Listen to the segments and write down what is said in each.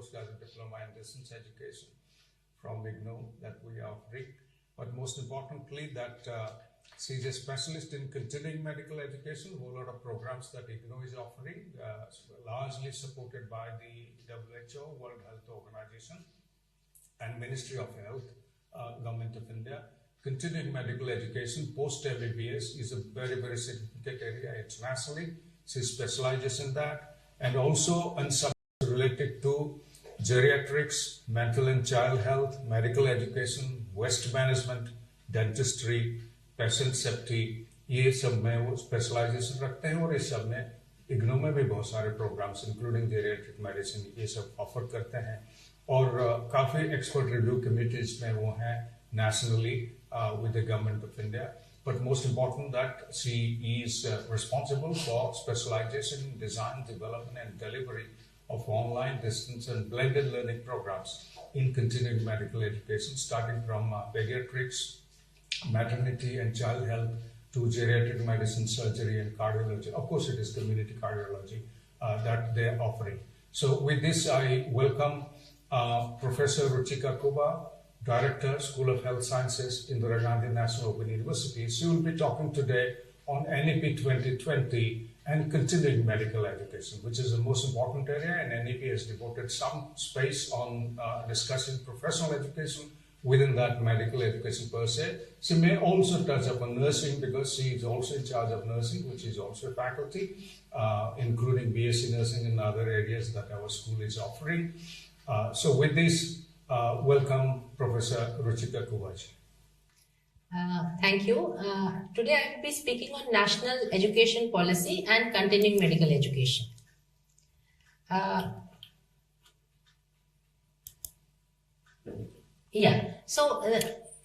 postgraduate diploma in distance education from IGNOU that we are offering. But most importantly, that she's a specialist in continuing medical education, a whole lot of programs that IGNOU is offering, largely supported by the WHO, World Health Organization, and Ministry of Health, Government of India. Continuing medical education, post-MBBS, is a very, very significant area internationally. She specializes in that, and also on subjects related to geriatrics, mental and child health, medical education, waste management, dentistry, patient safety. ये सब में वो specialisation रखते हैं और इस सब में इग्नू में भी बहुत सारे प्रोग्राम्स इंक्लूडिंग जेरियाट्रिक मेडिसिन ये सब ऑफर करते हैं और काफी एक्सपर्ट रिव्यू कमिटीज में वो हैं nationally with the government of India. But most important that she is responsible for specialization in design, development and delivery of online, distance and blended learning programs in continuing medical education, starting from pediatrics, maternity and child health to geriatric medicine, surgery and cardiology. Of course, it is community cardiology that they are offering. So with this, I welcome Professor Ruchika Kuba, Director, School of Health Sciences, Indira Gandhi National Open University. She will be talking today on NEP 2020 and continuing medical education, which is the most important area, and NEP has devoted some space on discussing professional education, within that medical education per se. She may also touch upon nursing because she is also in charge of nursing, which is also a faculty, including BSc nursing and other areas that our school is offering. So with this, welcome Professor Ruchika Kubaji. Thank you. Today I will be speaking on national education policy and continuing medical education. So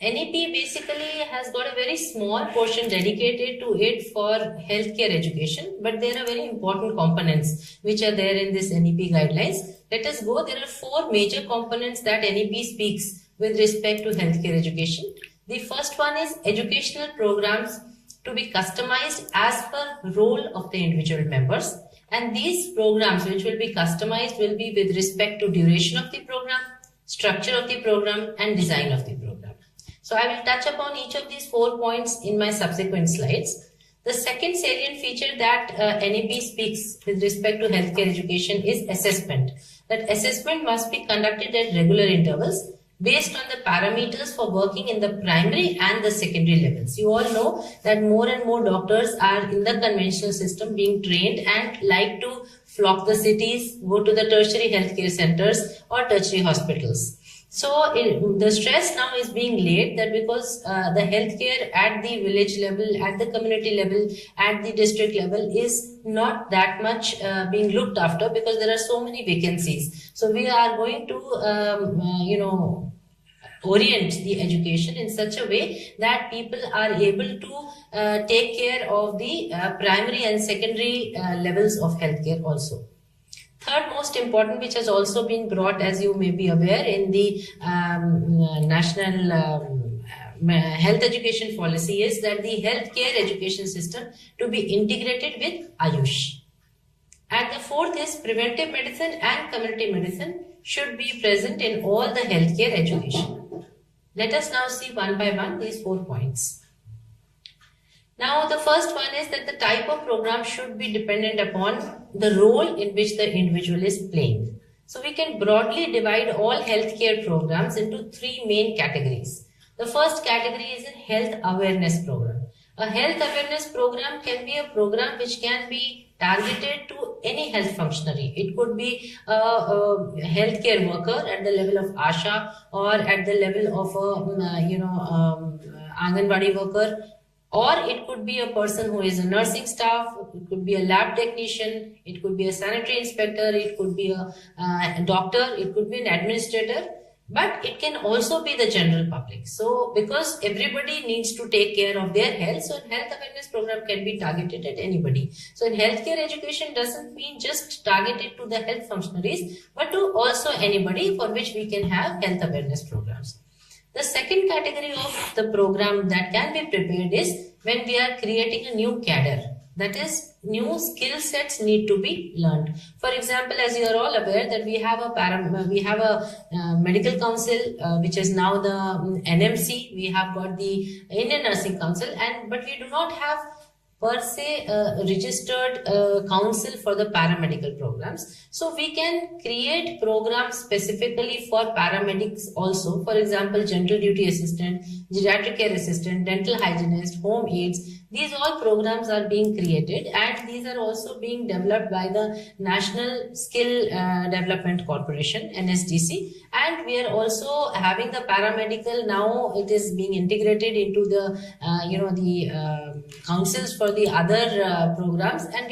NEP basically has got a very small portion dedicated to it for healthcare education, but there are very important components which are there in this NEP guidelines. Let us go. There are 4 major components that NEP speaks with respect to healthcare education. The first one is educational programs to be customized as per role of the individual members. And these programs which will be customized will be with respect to duration of the program, structure of the program and design of the program. So I will touch upon each of these 4 points in my subsequent slides. The second salient feature that NEP speaks with respect to healthcare education is assessment. That assessment must be conducted at regular intervals based on the parameters for working in the primary and the secondary levels. You all know that more and more doctors are in the conventional system being trained and like to flock the cities, go to the tertiary healthcare centers or tertiary hospitals. So the stress now is being laid that because the healthcare at the village level, at the community level, at the district level is not that much being looked after because there are so many vacancies. So we are going to, orient the education in such a way that people are able to take care of the primary and secondary levels of healthcare also. Third most important, which has also been brought, as you may be aware, in the national health education policy is that the healthcare education system to be integrated with Ayush. And the fourth is preventive medicine and community medicine should be present in all the healthcare education. Let us now see one by one these 4 points. Now, the first one is that the type of program should be dependent upon the role in which the individual is playing. So we can broadly divide all healthcare programs into 3 main categories. The first category is a health awareness program. A health awareness program can be a program which can be targeted to any health functionary. It could be a healthcare worker at the level of ASHA or at the level of Anganwadi worker, or it could be a person who is a nursing staff, it could be a lab technician, it could be a sanitary inspector, it could be a doctor, it could be an administrator, but it can also be the general public. So because everybody needs to take care of their health, so a health awareness program can be targeted at anybody. So in healthcare education doesn't mean just targeted to the health functionaries, but to also anybody for which we can have health awareness programs. The second category of the program that can be prepared is when we are creating a new cadre. That is, new skill sets need to be learned. For example, as you are all aware that we have a medical council, which is now the NMC. We have got the Indian Nursing Council, but we do not have per se registered council for the paramedical programs. So we can create programs specifically for paramedics also. For example, general duty assistant, geriatric care assistant, dental hygienist, home aides. These all programs are being created, and these are also being developed by the National Skill Development Corporation, NSDC. And we are also having the paramedical, now it is being integrated into the councils for the other programs, and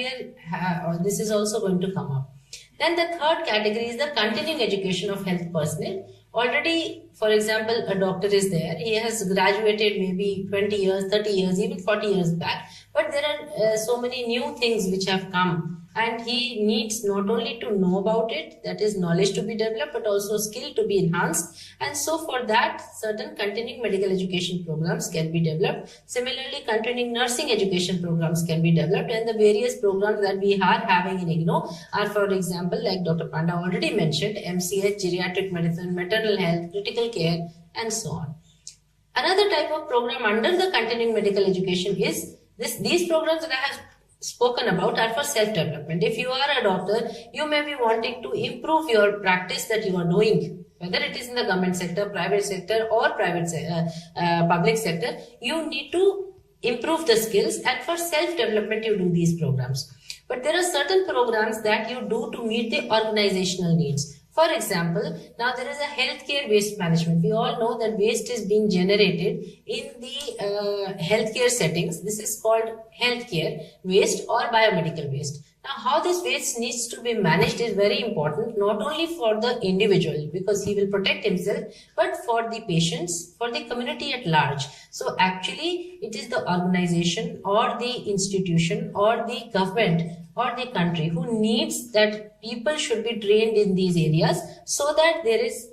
this is also going to come up. Then the third category is the continuing education of health personnel. Already, for example, a doctor is there. He has graduated maybe 20 years, 30 years, even 40 years back. But there are so many new things which have come, and he needs not only to know about it, that is knowledge to be developed, but also skill to be enhanced. And so for that, certain continuing medical education programs can be developed. Similarly, continuing nursing education programs can be developed, and the various programs that we are having in IGNOU are, for example, like Dr. Panda already mentioned, MCH, geriatric medicine, maternal health, critical care, and so on. Another type of program under the continuing medical education is these programs that I have spoken about are for self-development. If you are a doctor, you may be wanting to improve your practice that you are doing, whether it is in the government sector, private sector, or public sector. You need to improve the skills, and for self-development you do these programs. But there are certain programs that you do to meet the organizational needs. For example, now there is a healthcare waste management. We all know that waste is being generated in the healthcare settings. This is called healthcare waste or biomedical waste. Now, how this waste needs to be managed is very important, not only for the individual, because he will protect himself, but for the patients, for the community at large. So actually, it is the organization or the institution or the government or the country who needs that people should be trained in these areas, so that there is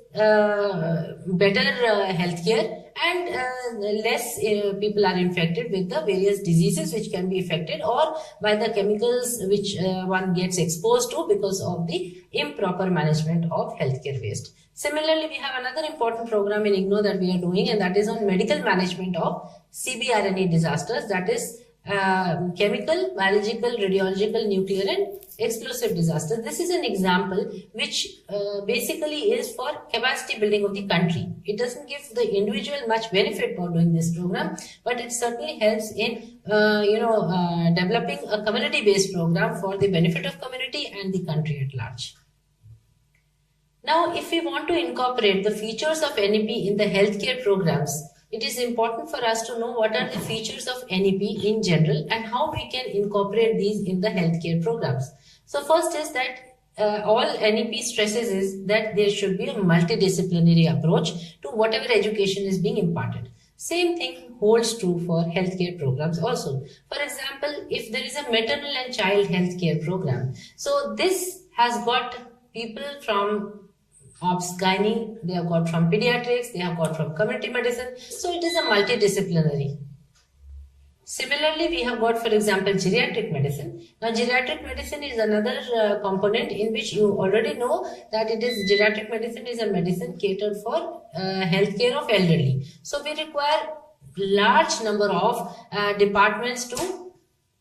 better healthcare and less people are infected with the various diseases which can be affected or by the chemicals which one gets exposed to because of the improper management of healthcare waste. Similarly, we have another important program in IGNOU that we are doing, and that is on medical management of CBRNE disasters, that is chemical, biological, radiological, nuclear and explosive disasters. This is an example which basically is for capacity building of the country. It doesn't give the individual much benefit for doing this program, but it certainly helps in developing a community-based program for the benefit of community and the country at large. Now, if we want to incorporate the features of NEP in the healthcare programs, it is important for us to know what are the features of NEP in general and how we can incorporate these in the healthcare programs. So first is that all NEP stresses is that there should be a multidisciplinary approach to whatever education is being imparted. Same thing holds true for healthcare programs also. For example, if there is a maternal and child healthcare program, so this has got people from Obs Gynae, they have got from pediatrics, they have got from community medicine. So it is a multidisciplinary. Similarly, we have got, for example, geriatric medicine. Now, geriatric medicine is another component in which you already know that it is geriatric medicine is a medicine catered for healthcare of elderly. So we require large number of departments to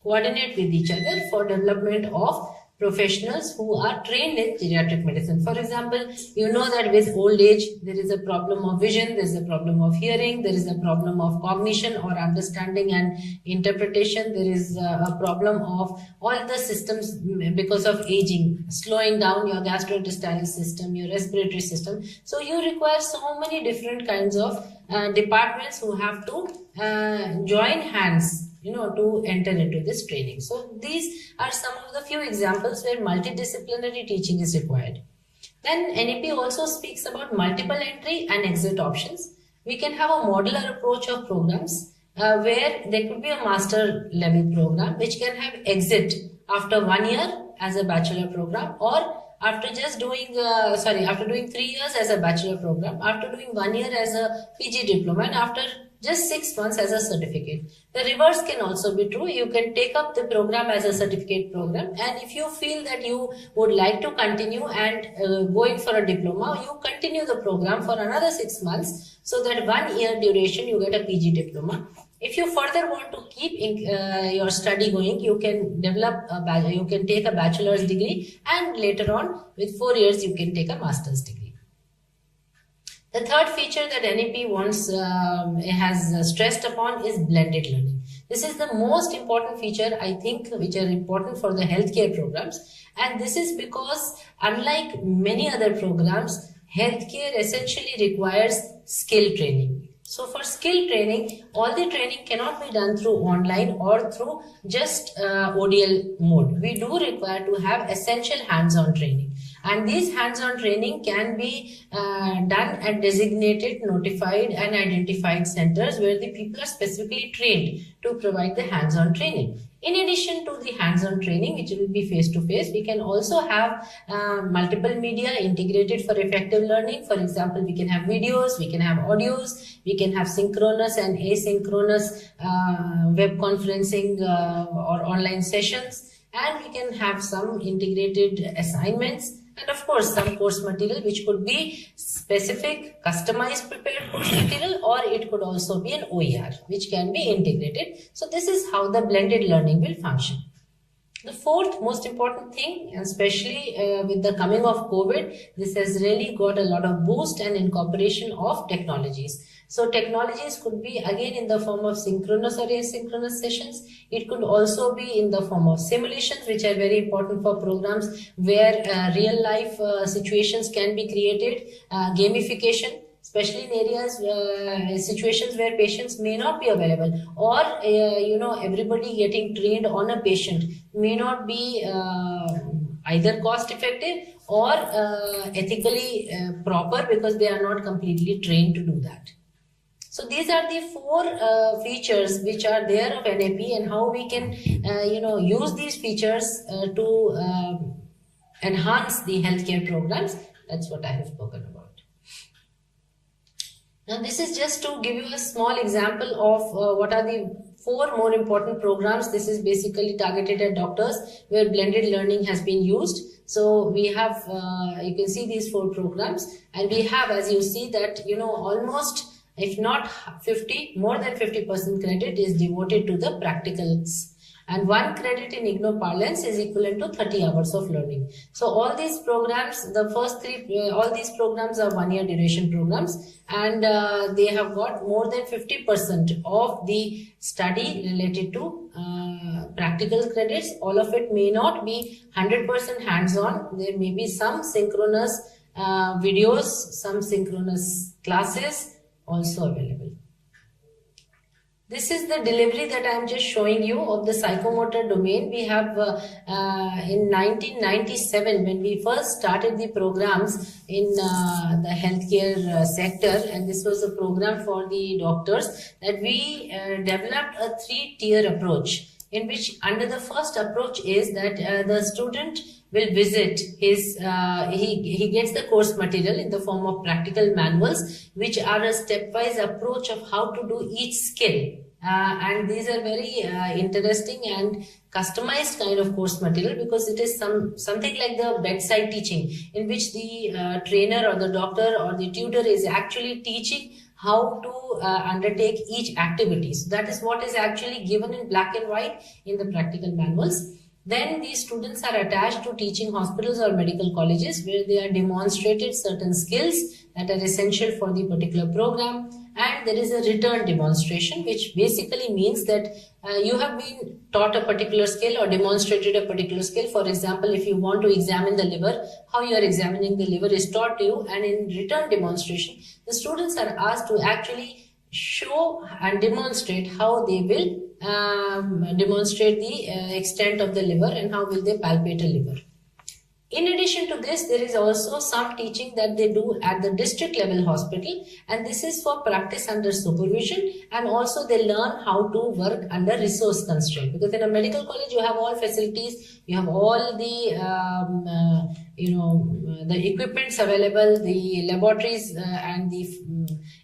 coordinate with each other for development of professionals who are trained in geriatric medicine. For example, you know that with old age, there is a problem of vision, there is a problem of hearing, there is a problem of cognition or understanding and interpretation, there is a problem of all the systems because of aging, slowing down your gastrointestinal system, your respiratory system. So you require so many different kinds of departments who have to join hands to enter into this training. So these are some of the few examples where multidisciplinary teaching is required. Then NEP also speaks about multiple entry and exit options. We can have a modular approach of programs where there could be a master level program which can have exit after 1 year as a bachelor program, or after just doing, after doing 3 years as a bachelor program, after doing 1 year as a PG diploma, and after just 6 months as a certificate. The reverse can also be true. You can take up the program as a certificate program, and if you feel that you would like to continue and go in for a diploma, you continue the program for another 6 months, so that 1 year duration you get a PG diploma. If you further want to keep your study going, you can you can take a bachelor's degree, and later on with 4 years you can take a master's degree. The third feature that NEP has stressed upon is blended learning. This is the most important feature, I think, which are important for the healthcare programs, and this is because unlike many other programs, healthcare essentially requires skill training. So for skill training, all the training cannot be done through online or through just ODL mode. We do require to have essential hands-on training. And these hands-on training can be done at designated, notified and identified centers where the people are specifically trained to provide the hands-on training. In addition to the hands-on training, which will be face-to-face, we can also have multiple media integrated for effective learning. For example, we can have videos, we can have audios, we can have synchronous and asynchronous web conferencing or online sessions, and we can have some integrated assignments, and of course some course material which could be specific, customized, prepared course material, or it could also be an OER which can be integrated. So this is how the blended learning will function. The fourth most important thing, and especially with the coming of COVID, this has really got a lot of boost and incorporation of technologies. So technologies could be again in the form of synchronous or asynchronous sessions. It could also be in the form of simulations, which are very important for programs where real life situations can be created, gamification, especially in areas, situations where patients may not be available, or everybody getting trained on a patient may not be either cost effective or ethically proper, because they are not completely trained to do that. So these are the four features which are there of NAP, and how we can use these features to enhance the healthcare programs. That's what I have spoken about. Now this is just to give you a small example of what are the 4 more important programs. This is basically targeted at doctors where blended learning has been used. So we have, you can see these 4 programs, and we have, as you see, that almost, if not 50, more than 50% credit is devoted to the practicals. And 1 credit in IGNOU parlance is equivalent to 30 hours of learning. So all these programs, the first 3, all these programs are 1-year duration programs, and they have got more than 50% of the study related to practical credits. All of it may not be 100% hands-on. There may be some synchronous videos, some synchronous classes also available. This is the delivery that I am just showing you of the psychomotor domain. We have in 1997, when we first started the programs in the healthcare sector, and this was a program for the doctors, that we developed a 3-tier approach, in which under the first approach is that the student will visit his, he gets the course material in the form of practical manuals, which are a stepwise approach of how to do each skill. And these are very interesting and customized kind of course material, because it is something like the bedside teaching, in which the trainer or the doctor or the tutor is actually teaching how to undertake each activity. So that is what is actually given in black and white in the practical manuals. Then these students are attached to teaching hospitals or medical colleges, where they are demonstrated certain skills that are essential for the particular program. And there is a return demonstration, which basically means that you have been taught a particular skill or demonstrated a particular skill. For example, if you want to examine the liver, how you are examining the liver is taught to you, and in return demonstration, the students are asked to actually show and demonstrate how they will demonstrate the extent of the liver and how will they palpate a liver. In addition to this, there is also some teaching that they do at the district level hospital, and this is for practice under supervision, and also they learn how to work under resource constraint, because in a medical college you have all facilities, you have all the the equipments available, the laboratories and the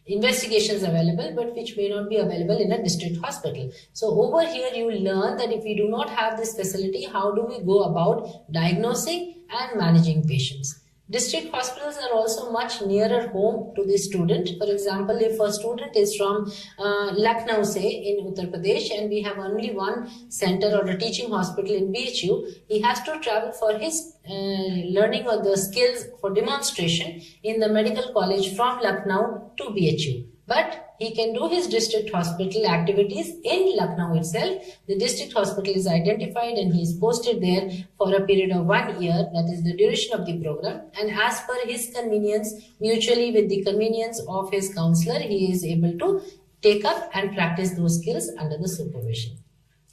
investigations available, but which may not be available in a district hospital. So over here you learn that if we do not have this facility, how do we go about diagnosing and managing patients. District hospitals are also much nearer home to the student. For example, if a student is from Lucknow, say in Uttar Pradesh, and we have only one center or a teaching hospital in BHU, he has to travel for his learning of the skills for demonstration in the medical college from Lucknow to BHU. But he can do his district hospital activities in Lucknow itself. The district hospital is identified and he is posted there for a period of 1 year. That is the duration of the program. And as per his convenience, mutually with the convenience of his counselor, he is able to take up and practice those skills under the supervision.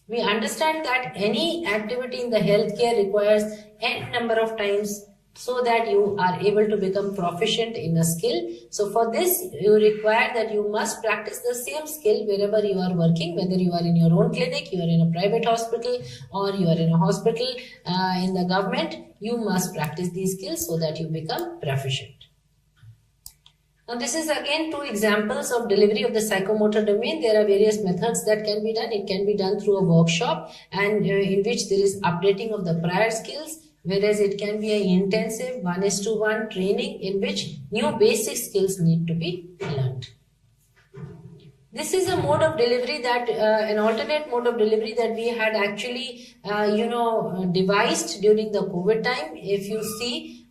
We understand that any activity in the healthcare requires n number of times so that you are able to become proficient in a skill. So for this, you require that you must practice the same skill wherever you are working, whether you are in your own clinic, you are in a private hospital, or you are in a hospital in the government. You must practice these skills so that you become proficient. Now this is again two examples of delivery of the psychomotor domain. There are various methods that can be done. It can be done through a workshop, and in which there is updating of the prior skills, whereas it can be an intensive 1:1 training in which new basic skills need to be learned. This is a mode of delivery that, an alternate mode of delivery that we had actually, devised during the COVID time. If you see,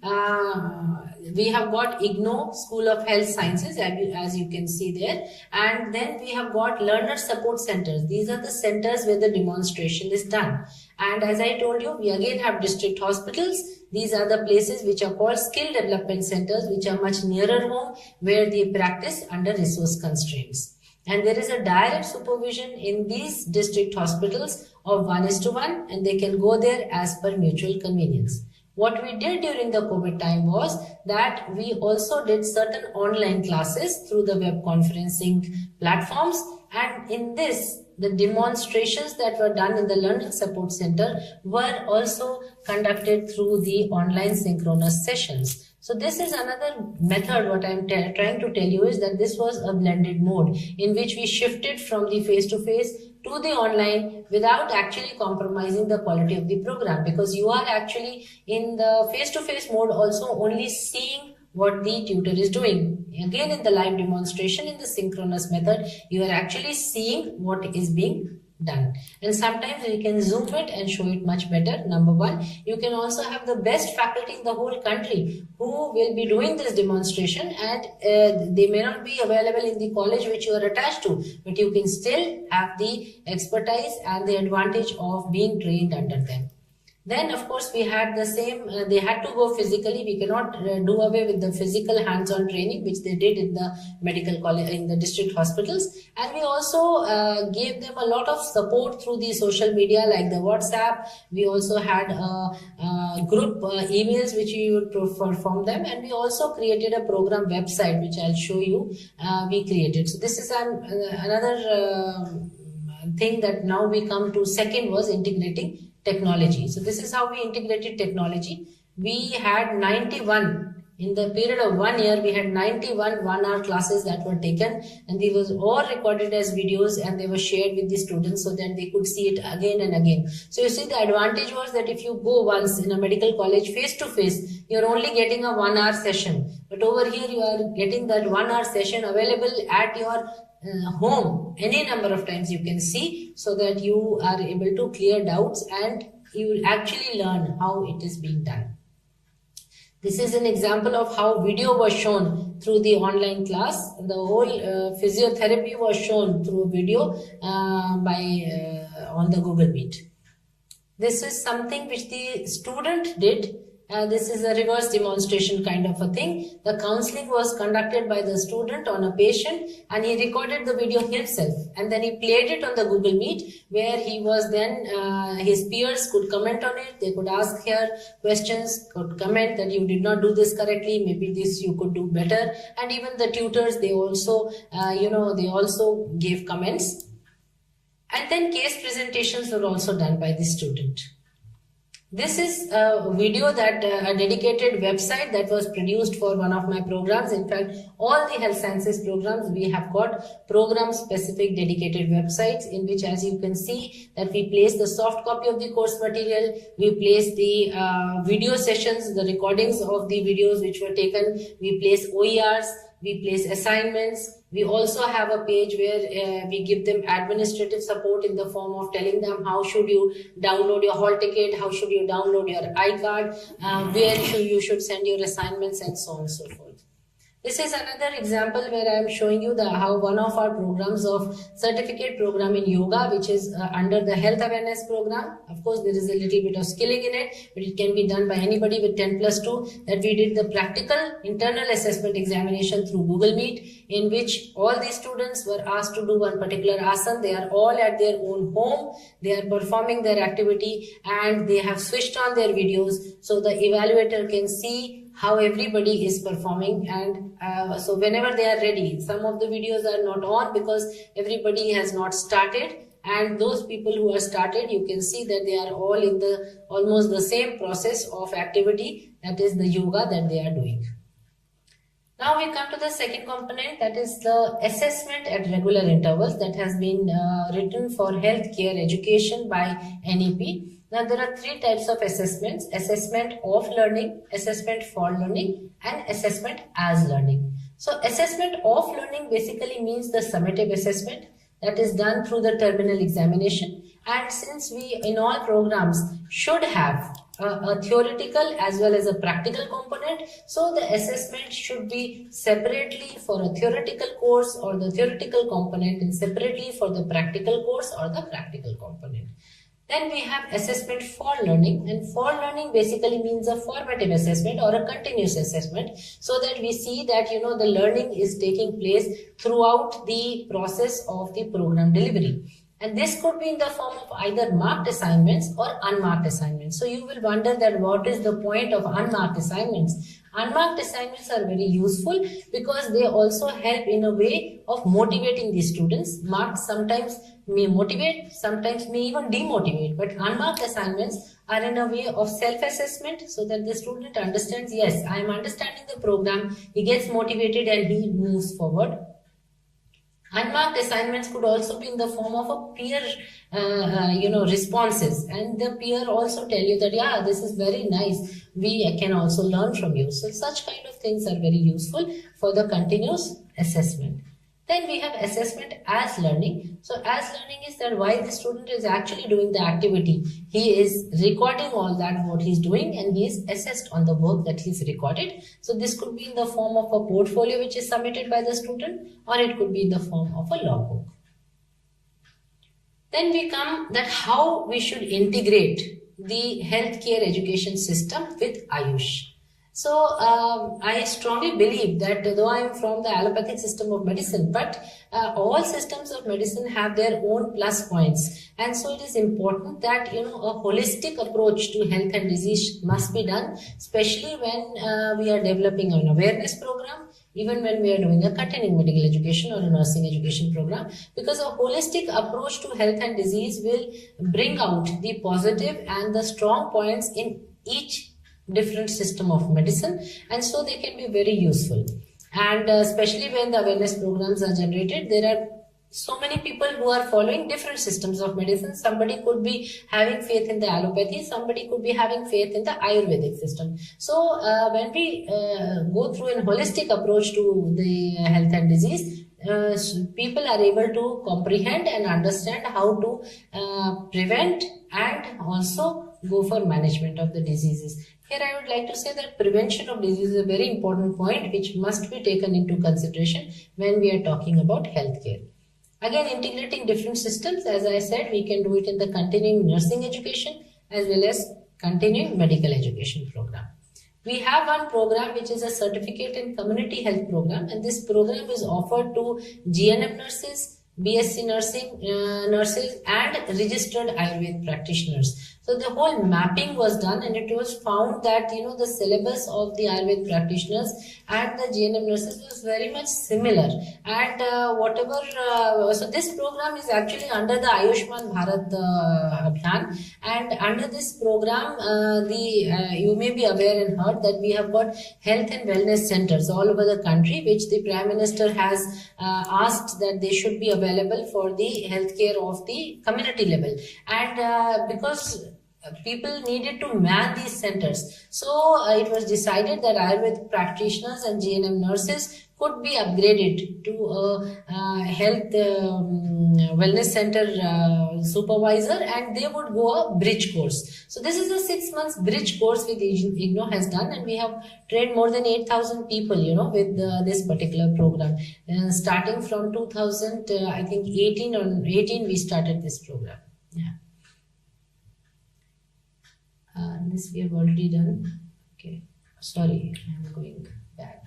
we have got IGNO, School of Health Sciences, as you can see there. And then we have got learner support centers. These are the centers where the demonstration is done. And as I told you, we again have district hospitals. These are the places which are called skill development centers, which are much nearer home, where they practice under resource constraints. And there is a direct supervision in these district hospitals of 1:1, and they can go there as per mutual convenience. What we did during the COVID time was that we also did certain online classes through the web conferencing platforms, and in this, the demonstrations that were done in the Learning Support Center were also conducted through the online synchronous sessions. So this is another method. What I'm trying to tell you is that this was a blended mode in which we shifted from the face-to-face to the online without actually compromising the quality of the program, because you are actually in the face-to-face mode also only seeing what the tutor is doing. Again, in the live demonstration, in the synchronous method, you are actually seeing what is being done. And sometimes you can zoom it and show it much better. Number one, you can also have the best faculty in the whole country who will be doing this demonstration, and they may not be available in the college which you are attached to, but you can still have the expertise and the advantage of being trained under them. Then, of course, we had the same, they had to go physically. We cannot do away with the physical hands-on training, which they did in the medical college, in the district hospitals. And we also gave them a lot of support through the social media, like the WhatsApp. We also had group emails, which we would perform them. And we also created a program website, which I'll show you, we created. So this is another thing that now we come to. Second was integrating technology. So this is how we integrated technology. We had 91, in the period of 1 year, we had 91 one-hour classes that were taken, and they was all recorded as videos, and they were shared with the students so that they could see it again and again. So you see, the advantage was that if you go once in a medical college face to face, you're only getting a 1 hour session. But over here, you are getting that 1 hour session available at your home any number of times you can see, so that you are able to clear doubts and you will actually learn how it is being done. This is an example of how video was shown through the online class. The whole physiotherapy was shown through video on the Google Meet. This is something which the student did This is a reverse demonstration kind of a thing. The counseling was conducted by the student on a patient, and he recorded the video himself, and then he played it on the Google Meet, where he was then, his peers could comment on it. They could ask here questions, could comment that you did not do this correctly, maybe this you could do better. And even the tutors, they also, they also gave comments. And then case presentations were also done by the student. This is a video that a dedicated website that was produced for one of my programs. In fact, all the health sciences programs, we have got program specific dedicated websites in which, as you can see, that we place the soft copy of the course material, we place the video sessions, the recordings of the videos which were taken, we place OERs, we place assignments. We also have a page where we give them administrative support in the form of telling them how should you download your hall ticket, how should you download your iCard, where you should send your assignments, and so on and so forth. This is another example where I am showing you how one of our programs of certificate program in yoga, which is under the health awareness program. Of course, there is a little bit of skilling in it, but it can be done by anybody with 10+2. That we did the practical internal assessment examination through Google Meet, in which all the students were asked to do one particular asana. They are all at their own home. They are performing their activity, and they have switched on their videos so the evaluator can see how everybody is performing. And so whenever they are ready, some of the videos are not on because everybody has not started, and those people who are started, you can see that they are all in the almost the same process of activity, that is the yoga that they are doing. Now we come to the second component, that is the assessment at regular intervals, that has been written for healthcare education by NEP. Now there are three types of assessments: assessment of learning, assessment for learning, and assessment as learning. So assessment of learning basically means the summative assessment that is done through the terminal examination. And since we in all programs should have a theoretical as well as a practical component, so the assessment should be separately for a theoretical course or the theoretical component, and separately for the practical course or the practical component. Then we have assessment for learning, and for learning basically means a formative assessment or a continuous assessment, so that we see that the learning is taking place throughout the process of the program delivery. And this could be in the form of either marked assignments or unmarked assignments. So you will wonder that what is the point of unmarked assignments? Unmarked assignments are very useful because they also help in a way of motivating the students. Marked sometimes may motivate, sometimes may even demotivate, but unmarked assignments are in a way of self-assessment, so that the student understands, yes, I am understanding the program, he gets motivated and he moves forward. Unmarked assignments could also be in the form of a peer, responses, and the peer also tell you that, yeah, this is very nice, we can also learn from you. So such kind of things are very useful for the continuous assessment. Then we have assessment as learning. So as learning is that while the student is actually doing the activity, he is recording all that what he's doing, and he is assessed on the work that he's recorded. So this could be in the form of a portfolio which is submitted by the student, or it could be in the form of a logbook. Then we come that how we should integrate the healthcare education system with Ayush. So I strongly believe that though I am from the allopathic system of medicine, but all systems of medicine have their own plus points, and so it is important that a holistic approach to health and disease must be done, especially when we are developing an awareness program, even when we are doing a continuing medical education or a nursing education program, because a holistic approach to health and disease will bring out the positive and the strong points in each different system of medicine, and so they can be very useful. And especially when the awareness programs are generated, there are so many people who are following different systems of medicine. Somebody could be having faith in the allopathy, somebody could be having faith in the Ayurvedic system. So when we go through a holistic approach to the health and disease, people are able to comprehend and understand how to prevent and also go for management of the diseases. Here I would like to say that prevention of disease is a very important point which must be taken into consideration when we are talking about healthcare. Again, integrating different systems, as I said, we can do it in the continuing nursing education as well as continuing medical education program. We have one program which is a certificate in community health program, and this program is offered to GNM nurses, BSc nurses and registered Ayurveda practitioners. So the whole mapping was done, and it was found that the syllabus of the Ayurveda practitioners and the GNM nurses was very much similar. And so this program is actually under the Ayushman Bharat Abhiyan, and under this program, you may be aware and heard that we have got health and wellness centers all over the country, which the Prime Minister has asked that they should be available for the healthcare of the community level. And because people needed to man these centers, so it was decided that Ayurvedic practitioners and GNM nurses could be upgraded to a health wellness center supervisor, and they would go a bridge course. So this is a 6 months bridge course with IGNOU has done, and we have trained more than 8,000 people with this particular program, starting from 2000 I think 18 we started this program. Yeah. This we have already done. Okay, sorry, I'm going back.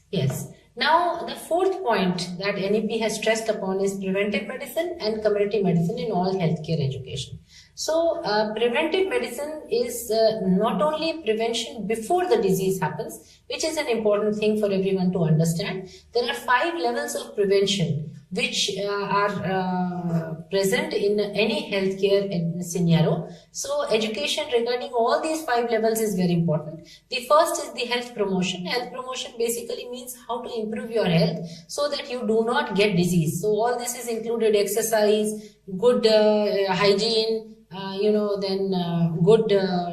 Yes. Now, the fourth point that NEP has stressed upon is preventive medicine and community medicine in all healthcare education. So, preventive medicine is not only prevention before the disease happens, which is an important thing for everyone to understand. There are 5 levels of prevention which are present in any healthcare scenario. So education regarding all these 5 levels is very important. The first is the health promotion. Health promotion basically means how to improve your health so that you do not get disease. So all this is included: exercise, good hygiene, then good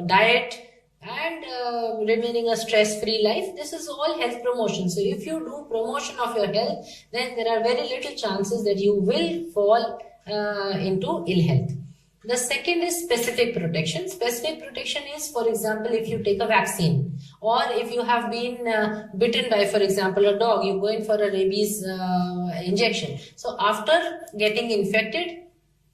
diet, and remaining a stress-free life. This is all health promotion. So if you do promotion of your health, then there are very little chances that you will fall into ill health. The second is specific protection. Specific protection is, for example, if you take a vaccine, or if you have been bitten by, for example, a dog, you go in for a rabies injection. So after getting infected,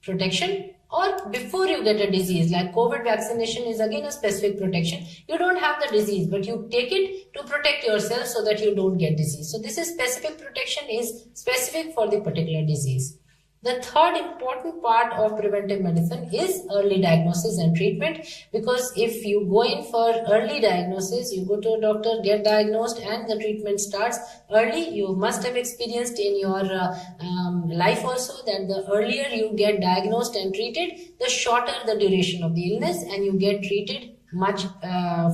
protection, or before you get a disease, like COVID vaccination is again a specific protection. You don't have the disease, but you take it to protect yourself so that you don't get disease. So this is specific protection, is specific for the particular disease. The third important part of preventive medicine is early diagnosis and treatment, because if you go in for early diagnosis, you go to a doctor, get diagnosed, and the treatment starts early. You must have experienced in your life also that the earlier you get diagnosed and treated, the shorter the duration of the illness, and you get treated much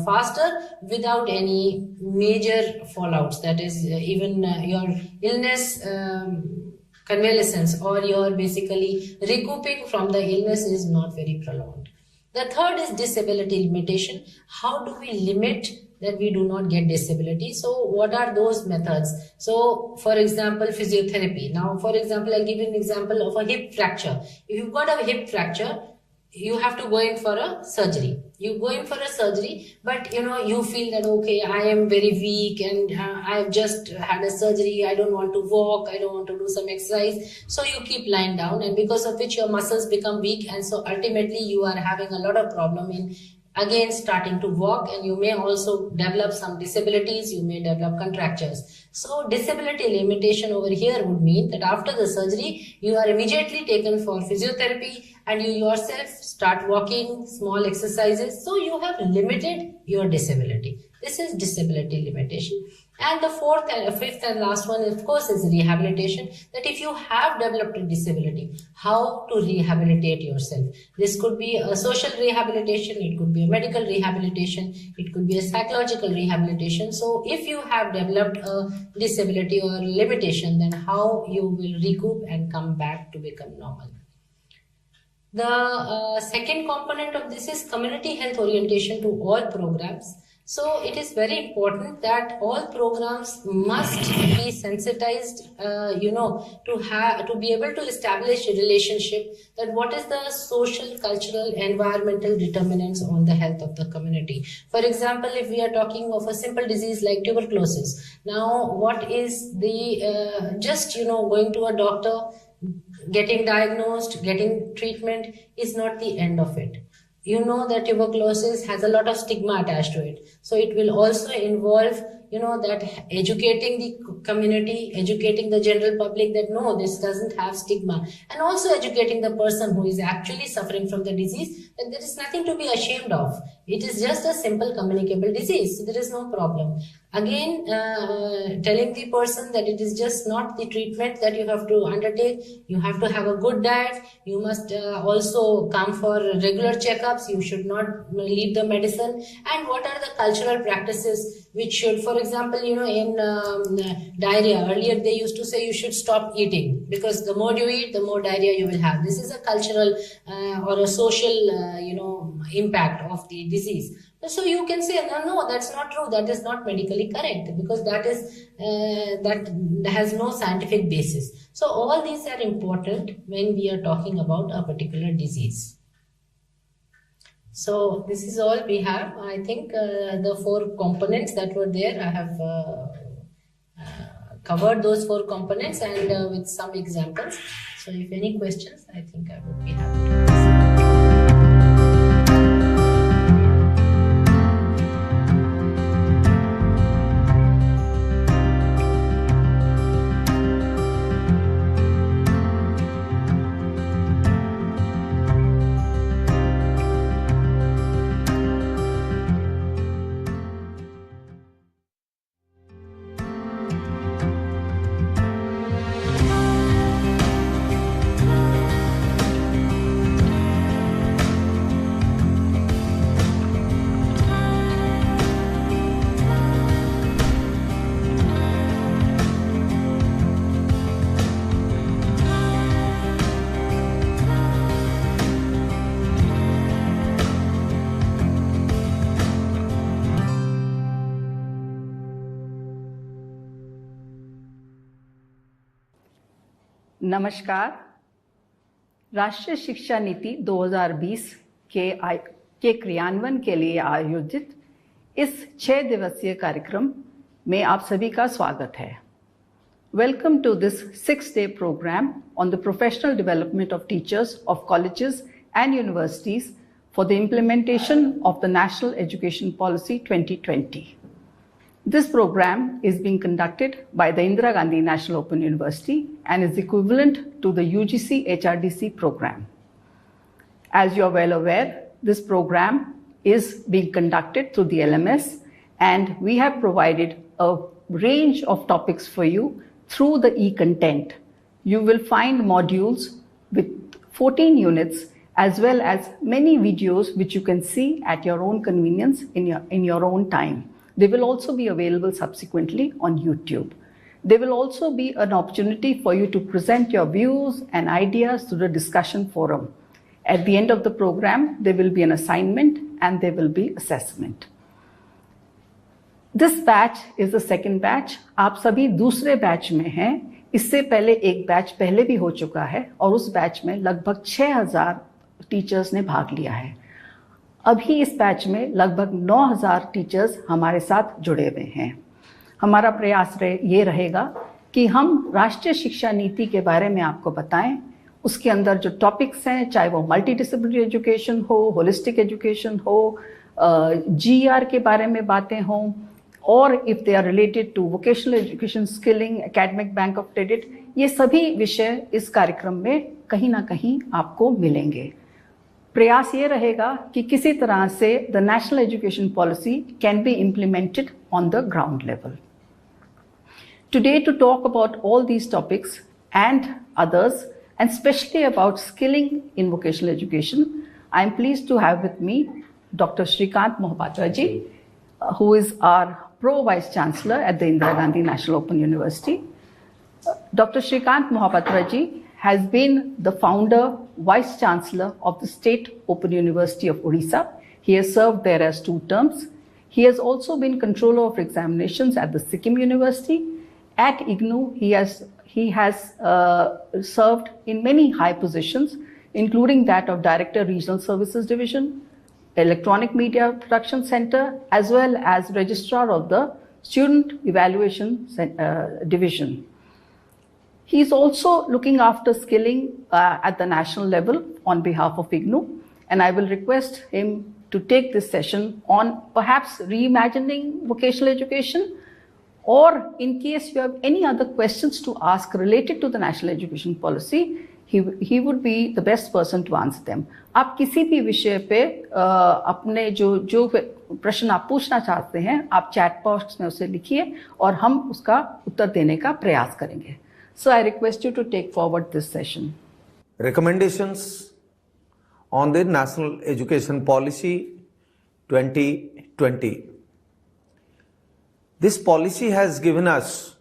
faster without any major fallouts. That is, even your illness convalescence, or you're basically recouping from the illness, is not very prolonged. The third is disability limitation. How do we limit that we do not get disability? So what are those methods? So for example, physiotherapy. Now, for example, I'll give you an example of a hip fracture. If you've got a hip fracture, you have to go in for a surgery. You go in for a surgery, but you feel that, okay, I am very weak and I've just had a surgery. I don't want to walk. I don't want to do some exercise. So you keep lying down, and because of which your muscles become weak. And so ultimately you are having a lot of problem in again starting to walk, and you may also develop some disabilities. You may develop contractures. So disability limitation over here would mean that after the surgery, you are immediately taken for physiotherapy, and you yourself start walking, small exercises. So you have limited your disability. This is disability limitation. And the fifth and last one, of course, is rehabilitation. That if you have developed a disability, how to rehabilitate yourself. This could be a social rehabilitation, it could be a medical rehabilitation, it could be a psychological rehabilitation. So if you have developed a disability or limitation, then how you will recoup and come back to become normal. The second component of this is community health orientation to all programs. So it is very important that all programs must be sensitized, to be able to establish a relationship, that what is the social, cultural, environmental determinants on the health of the community. For example, if we are talking of a simple disease like tuberculosis, now what is the, going to a doctor, getting diagnosed, getting treatment is not the end of it. you know that tuberculosis has a lot of stigma attached to it. So it will also involve, that educating the community, educating the general public that no, this doesn't have stigma, and also educating the person who is actually suffering from the disease that there is nothing to be ashamed of. It is just a simple communicable disease, so there is no problem. Again, telling the person that it is just not the treatment that you have to undertake. You have to have a good diet. You must also come for regular checkups. You should not leave the medicine. And what are the cultural practices which should, for example, in diarrhea, earlier they used to say you should stop eating because the more you eat, the more diarrhea you will have. This is a cultural or a social, impact of the disease. So you can say, no, that's not true. That is not medically correct because that has no scientific basis. So all these are important when we are talking about a particular disease. So this is all we have. I think the 4 components that were there, I have covered those 4 components and with some examples. So if any questions, I think I would be happy to answer. नमस्कार। राष्ट्रीय शिक्षा नीति 2020 के क्रियान्वयन के लिए आयोजित इस 6 दिवसीय कार्यक्रम में आप सभी का स्वागत है। Welcome to this 6-day program on the professional development of teachers of colleges and universities for the implementation of the National Education Policy 2020. This program is being conducted by the Indira Gandhi National Open University and is equivalent to the UGC HRDC program. As you are well aware, this program is being conducted through the LMS, and we have provided a range of topics for you through the e-content. You will find modules with 14 units as well as many videos which you can see at your own convenience in your own time. They will also be available subsequently on YouTube. There will also be an opportunity for you to present your views and ideas to the discussion forum. At the end of the program, there will be an assignment and there will be assessment. This batch is the second batch. आप सभी दूसरे batch में हैं। इससे पहले एक batch पहले भी हो चुका है और उस बैच में लगभग 6000 टीचर्स ने भाग लिया है। अभी इस बैच में लगभग 9000 टीचर्स हमारे साथ जुड़े हुए हैं। हमारा प्रयास ये रहेगा कि हम राष्ट्रीय शिक्षा नीति के बारे में आपको बताएं। उसके अंदर जो टॉपिक्स हैं, चाहे वो मल्टी डिसिप्लिनरी एजुकेशन हो, होलिस्टिक एजुकेशन हो, GR के बारे में बातें हों, और if they are related to vocational education, skilling, academic bank of credit, ये सभी विषय इस कार्यक्रम में कहीं ना कहीं आपको मिलेंगे। प्रयास ये रहेगा कि किसी तरह से the national education policy can be implemented on the ground level. Today to talk about all these topics and others and especially about skilling in vocational education, I am pleased to have with me Dr. Shrikant Mohapatra ji, who is our Pro Vice Chancellor at the Indira Gandhi National Open University. Dr. Shrikant Mohapatra ji has been the founder, Vice Chancellor of the State Open University of Odisha. He has served there as 2 terms. He has also been Controller of Examinations at the Sikkim University. At IGNOU, he has served in many high positions, including that of Director, Regional Services Division, Electronic Media Production Center, as well as Registrar of the Student Evaluation Division. He is also looking after skilling at the national level on behalf of IGNOU, and I will request him to take this session on perhaps reimagining vocational education, or in case you have any other questions to ask related to the national education policy, he would be the best person to answer them. आप किसी भी विषय पे अपने जो प्रश्न आप पूछना चाहते हैं, आप चैट बॉक्स में उसे लिखिए और हम उसका उत्तर देने का प्रयास करेंगे. So I request you to take forward this session. Recommendations on the National Education Policy 2020. This policy has given us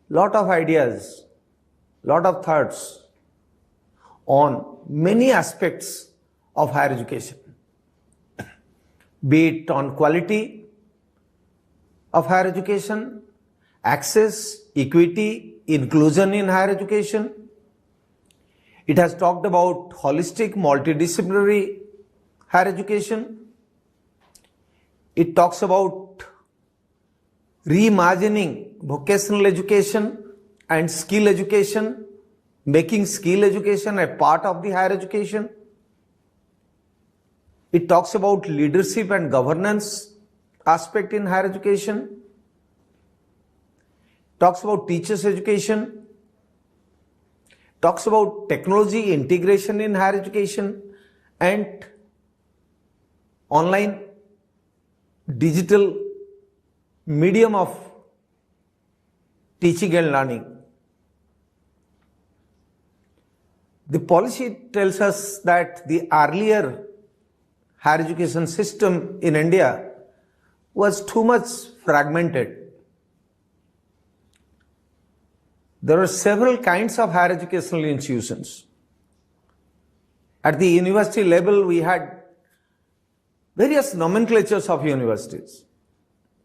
lot of ideas, lot of thoughts on many aspects of higher education, be it on quality of higher education, access, equity, inclusion in higher education. It has talked about holistic, multidisciplinary higher education. It talks about reimagining vocational education and skill education, making skill education a part of the higher education. It talks about leadership and governance aspect in higher education. Talks about teachers' education. Talks about technology integration in higher education and online digital medium of teaching and learning. The policy tells us that the earlier higher education system in India was too much fragmented. There are several kinds of higher educational institutions. At the university level, we had various nomenclatures of universities.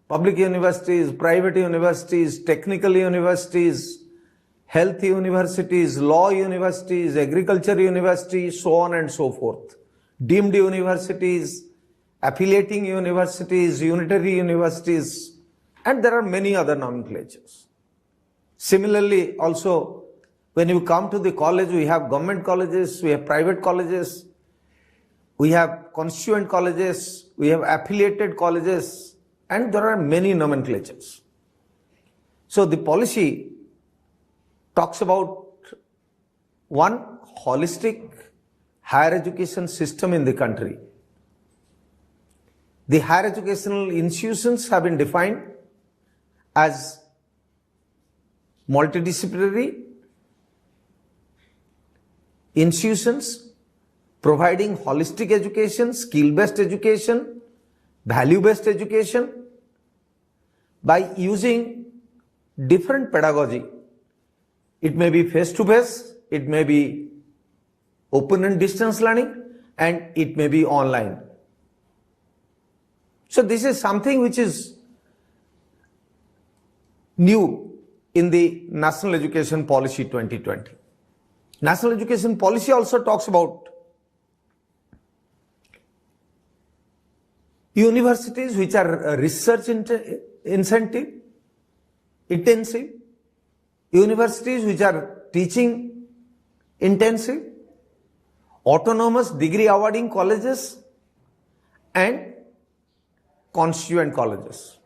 Public universities, private universities, technical universities, health universities, law universities, agriculture universities, so on and so forth. Deemed universities, affiliating universities, unitary universities, and there are many other nomenclatures. Similarly, also, when you come to the college, we have government colleges, we have private colleges, we have constituent colleges, we have affiliated colleges, and there are many nomenclatures. So the policy talks about one holistic higher education system in the country. The higher educational institutions have been defined as multidisciplinary institutions providing holistic education, skill-based education, value-based education by using different pedagogy. It may be face-to-face, it may be open and distance learning, and it may be online. So this is something which is new in the National Education Policy 2020. National Education Policy also talks about universities which are research intensive, universities which are teaching intensive, autonomous degree awarding colleges, and constituent colleges.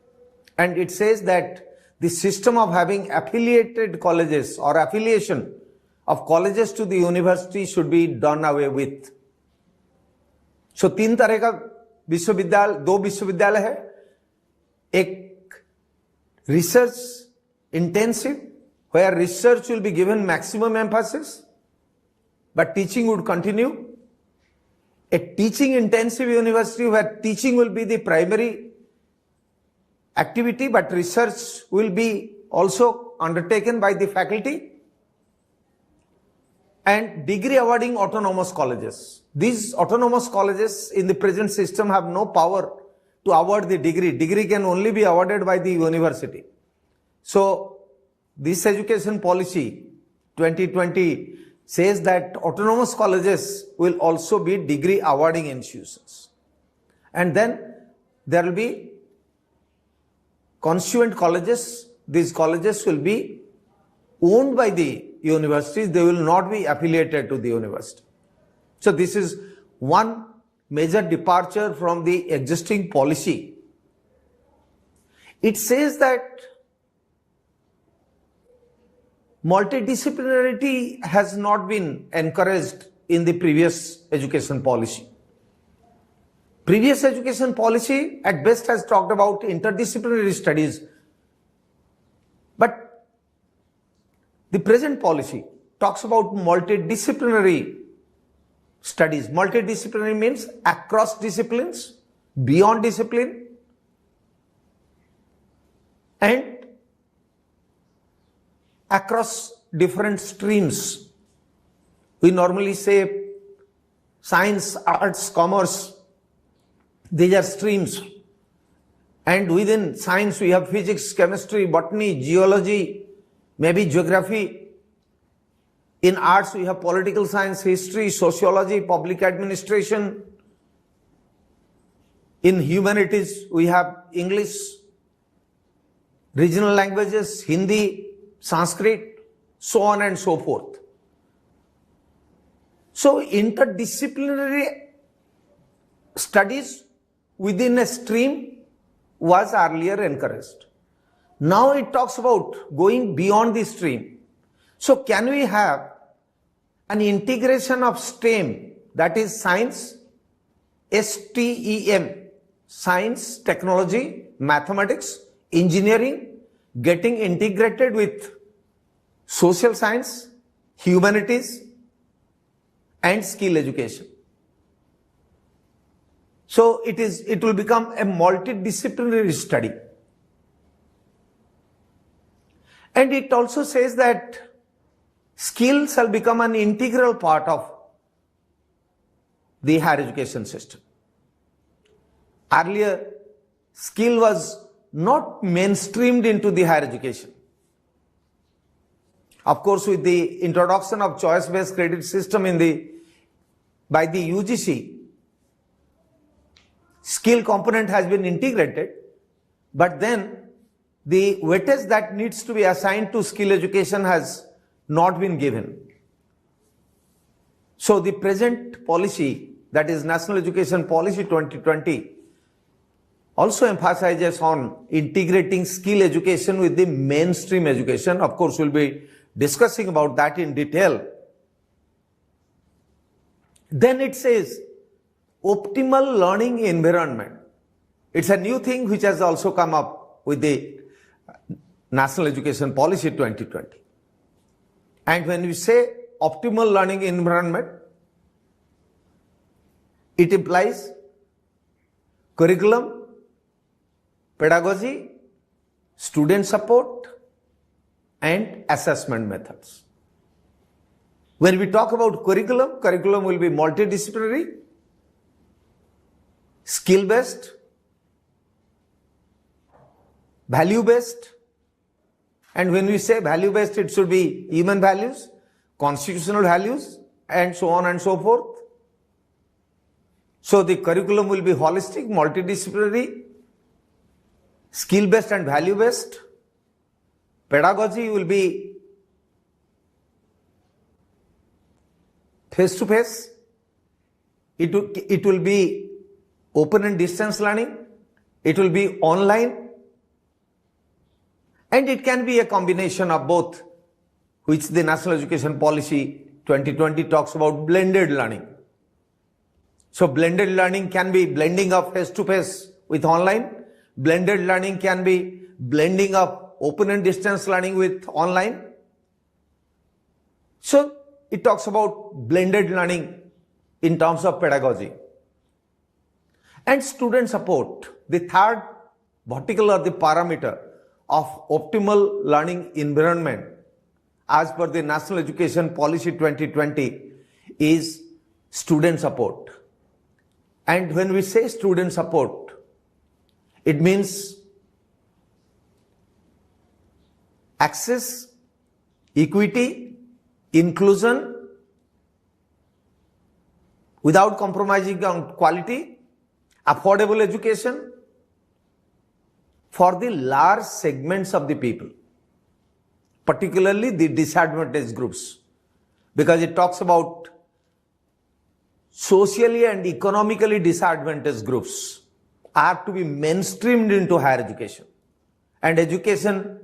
And it says that the system of having affiliated colleges or affiliation of colleges to the university should be done away with. So तीन तरह का विश्वविद्यालय, दो विश्वविद्यालय है, एक research intensive where research will be given maximum emphasis but teaching would continue, a teaching intensive university where teaching will be the primary activity but research will be also undertaken by the faculty, and degree awarding autonomous colleges. These autonomous colleges in the present system have no power to award the degree. Degree can only be awarded by the university. So this education policy 2020 says that autonomous colleges will also be degree awarding institutions. And then there will be constituent colleges. These colleges will be owned by the universities. They will not be affiliated to the university. So this is one major departure from the existing policy. It says that multidisciplinarity has not been encouraged in the previous education policy. Previous education policy at best has talked about interdisciplinary studies, but the present policy talks about multidisciplinary studies. Multidisciplinary means across disciplines, beyond discipline, and across different streams. We normally say science, arts, commerce, these are streams. And within science we have physics, chemistry, botany, geology, maybe geography. In arts we have political science, history, sociology, public administration. In humanities we have English, regional languages, Hindi, Sanskrit, so on and so forth. So interdisciplinary studies within a stream was earlier encouraged. Now it talks about going beyond the stream. So can we have an integration of STEM, that is science, STEM, science, technology, mathematics, engineering, getting integrated with social science, humanities, and skill education. So it will become a multidisciplinary study. And it also says that skill shall become an integral part of the higher education system. Earlier, skill was not mainstreamed into the higher education. Of course, with the introduction of choice-based credit system by the UGC, skill component has been integrated, but then the weightage that needs to be assigned to skill education has not been given. So the present policy, that is National Education Policy 2020, also emphasizes on integrating skill education with the mainstream education. Of course, we'll be discussing about that in detail. Then it says optimal learning environment. It's a new thing which has also come up with the National Education Policy 2020. And when we say optimal learning environment, it implies curriculum, pedagogy, student support, and assessment methods. When we talk about curriculum will be multidisciplinary, skill-based, value-based, and when we say value-based, it should be human values, constitutional values, and so on and so forth. So the curriculum will be holistic, multidisciplinary, skill-based and value-based. Pedagogy will be face-to-face. It will be open and distance learning. It will be online. And it can be a combination of both, which the National Education Policy 2020 talks about blended learning. So blended learning can be blending of face-to-face with online. Blended learning can be blending of open and distance learning with online. So it talks about blended learning in terms of pedagogy. And student support, the third vertical or the parameter of optimal learning environment as per the National Education Policy 2020 is student support. And when we say student support, it means access, equity, inclusion, without compromising on quality, affordable education for the large segments of the people, particularly the disadvantaged groups, because it talks about socially and economically disadvantaged groups are to be mainstreamed into higher education. And education,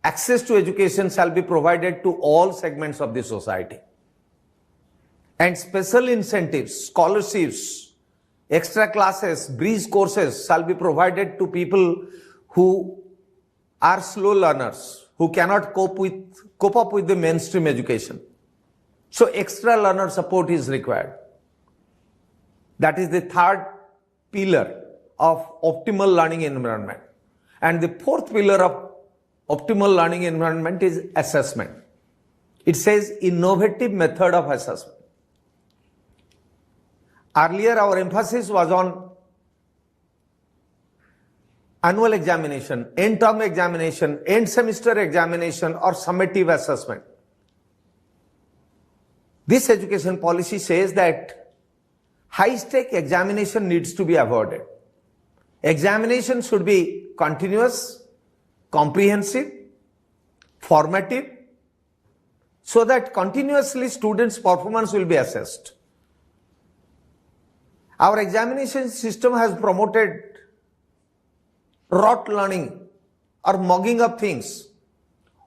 access to education shall be provided to all segments of the society. And special incentives, scholarships, extra classes, breeze courses shall be provided to people who are slow learners, who cannot cope up with the mainstream education. So extra learner support is required. That is the third pillar of optimal learning environment. And the fourth pillar of optimal learning environment is assessment. It says innovative method of assessment. Earlier our emphasis was on annual examination, end term examination, end semester examination or summative assessment. This education policy says that high-stake examination needs to be avoided. Examination should be continuous, comprehensive, formative, so that continuously students' performance will be assessed. Our examination system has promoted rote learning or mugging up things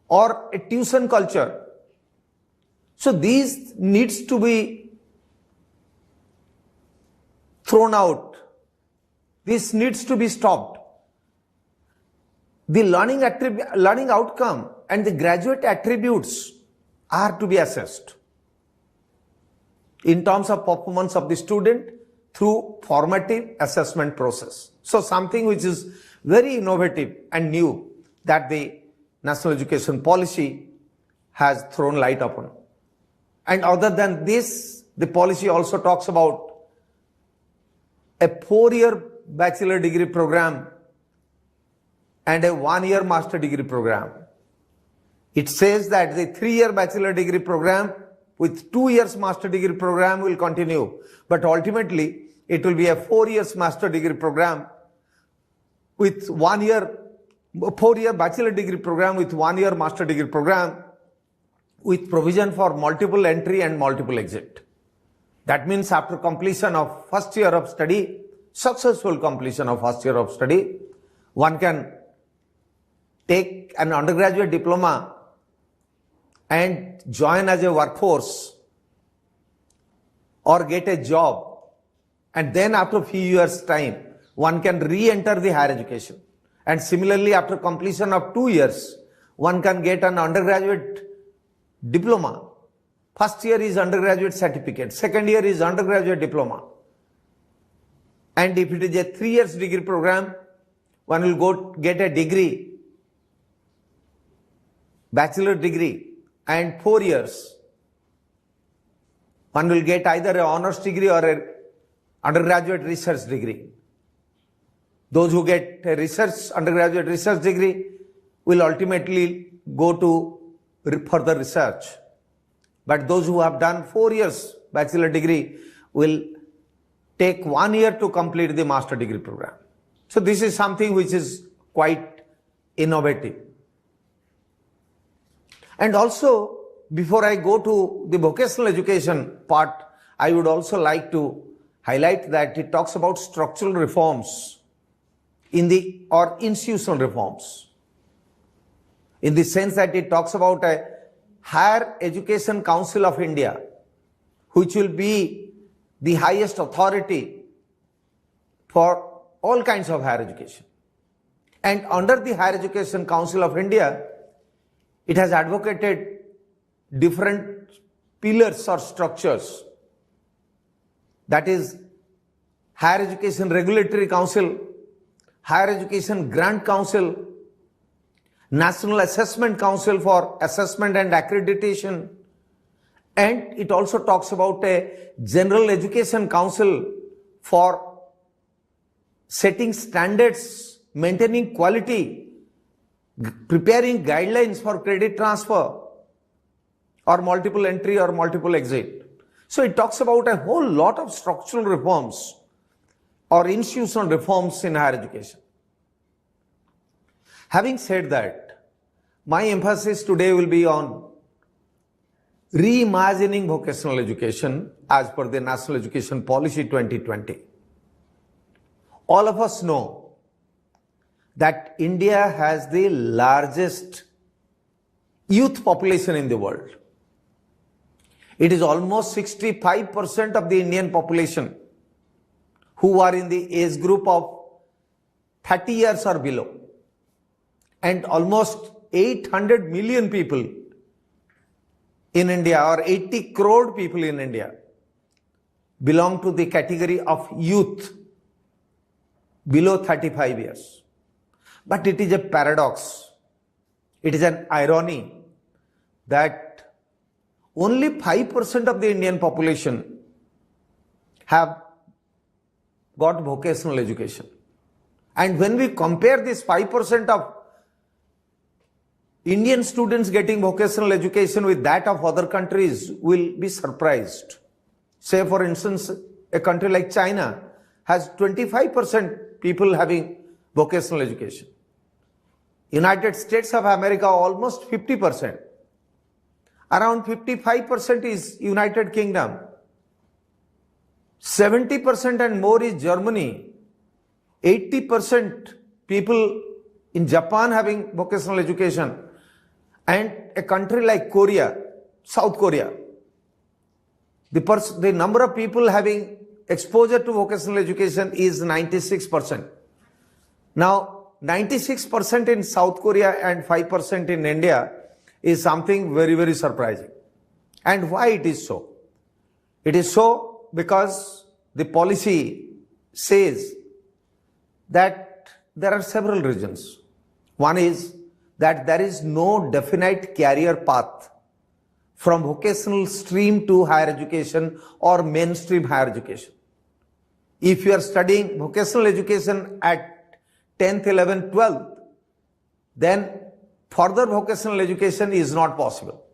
or a tuition culture. So these needs to be thrown out. This needs to be stopped. The learning outcome and the graduate attributes are to be assessed in terms of performance of the student through formative assessment process. So something which is very innovative and new that the National Education Policy has thrown light upon. And other than this, the policy also talks about a 4-year bachelor degree program and a 1-year master degree program. It says that the 3-year bachelor degree program with 2 years master degree program will continue, but ultimately it will be a 4 years master degree program with 4-year bachelor degree program with 1-year master degree program with provision for multiple entry and multiple exit. That means after completion of first year of study, successful completion of first year of study, one can take an undergraduate diploma and join as a workforce or get a job, and then after a few years time, one can re-enter the higher education. And similarly, after completion of 2 years, one can get an undergraduate diploma. First year is undergraduate certificate, second year is undergraduate diploma. And if it is a 3 years degree program, one will go get a degree, bachelor degree, and 4 years. One will get either an honors degree or an undergraduate research degree. Those who get a undergraduate research degree will ultimately go to further research. But those who have done 4 years bachelor degree will take 1 year to complete the master degree program. So this is something which is quite innovative. And also, before I go to the vocational education part, I would also like to highlight that it talks about structural reforms or institutional reforms, in the sense that it talks about a Higher Education Council of India, which will be the highest authority for all kinds of higher education. And under the Higher Education Council of India, it has advocated different pillars or structures. That is Higher Education Regulatory Council, Higher Education Grant Council, National Assessment Council for Assessment and Accreditation, and it also talks about a General Education Council for setting standards, maintaining quality, preparing guidelines for credit transfer or multiple entry or multiple exit. So it talks about a whole lot of structural reforms or institutional reforms in higher education. Having said that, my emphasis today will be on reimagining vocational education as per the National Education Policy 2020. All of us know that India has the largest youth population in the world. It is almost 65% of the Indian population who are in the age group of 30 years or below, and almost 800 million people in India, or 80 crore people in India, belong to the category of youth below 35 years. But it is a paradox, it is an irony that only 5% of the Indian population have got vocational education. And when we compare this 5% of Indian students getting vocational education with that of other countries, will be surprised. Say for instance, a country like China has 25% people having vocational education. United States of America almost 50%. Around 55% is United Kingdom. 70% and more is Germany. 80% people in Japan having vocational education. And a country like Korea, South Korea, the number of people having exposure to vocational education is 96%. Now, 96% in South Korea and 5% in India is something very, very surprising. And why it is so? It is so because the policy says that there are several reasons. One is that there is no definite career path from vocational stream to higher education or mainstream higher education. If you are studying vocational education at 10th, 11th, 12th, then further vocational education is not possible.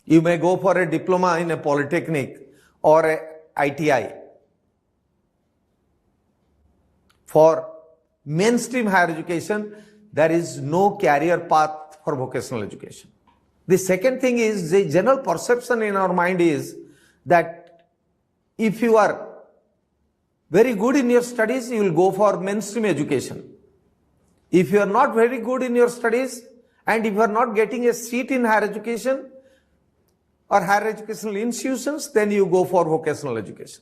You may go for a diploma in a polytechnic or a ITI. For mainstream higher education, there is no career path for vocational education. The second thing is, the general perception in our mind is that if you are very good in your studies, you will go for mainstream education. If you are not very good in your studies and if you are not getting a seat in higher education or higher educational institutions, then you go for vocational education.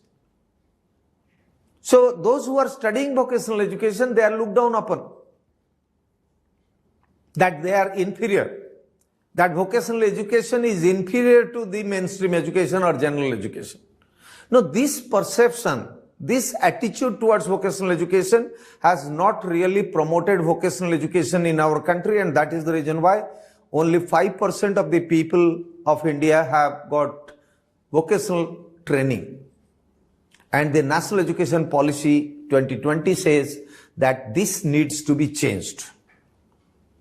So those who are studying vocational education, they are looked down upon, that they are inferior, that vocational education is inferior to the mainstream education or general education. Now, this perception, this attitude towards vocational education has not really promoted vocational education in our country, and that is the reason why only 5% of the people of India have got vocational training. And the National Education Policy 2020 says that this needs to be changed,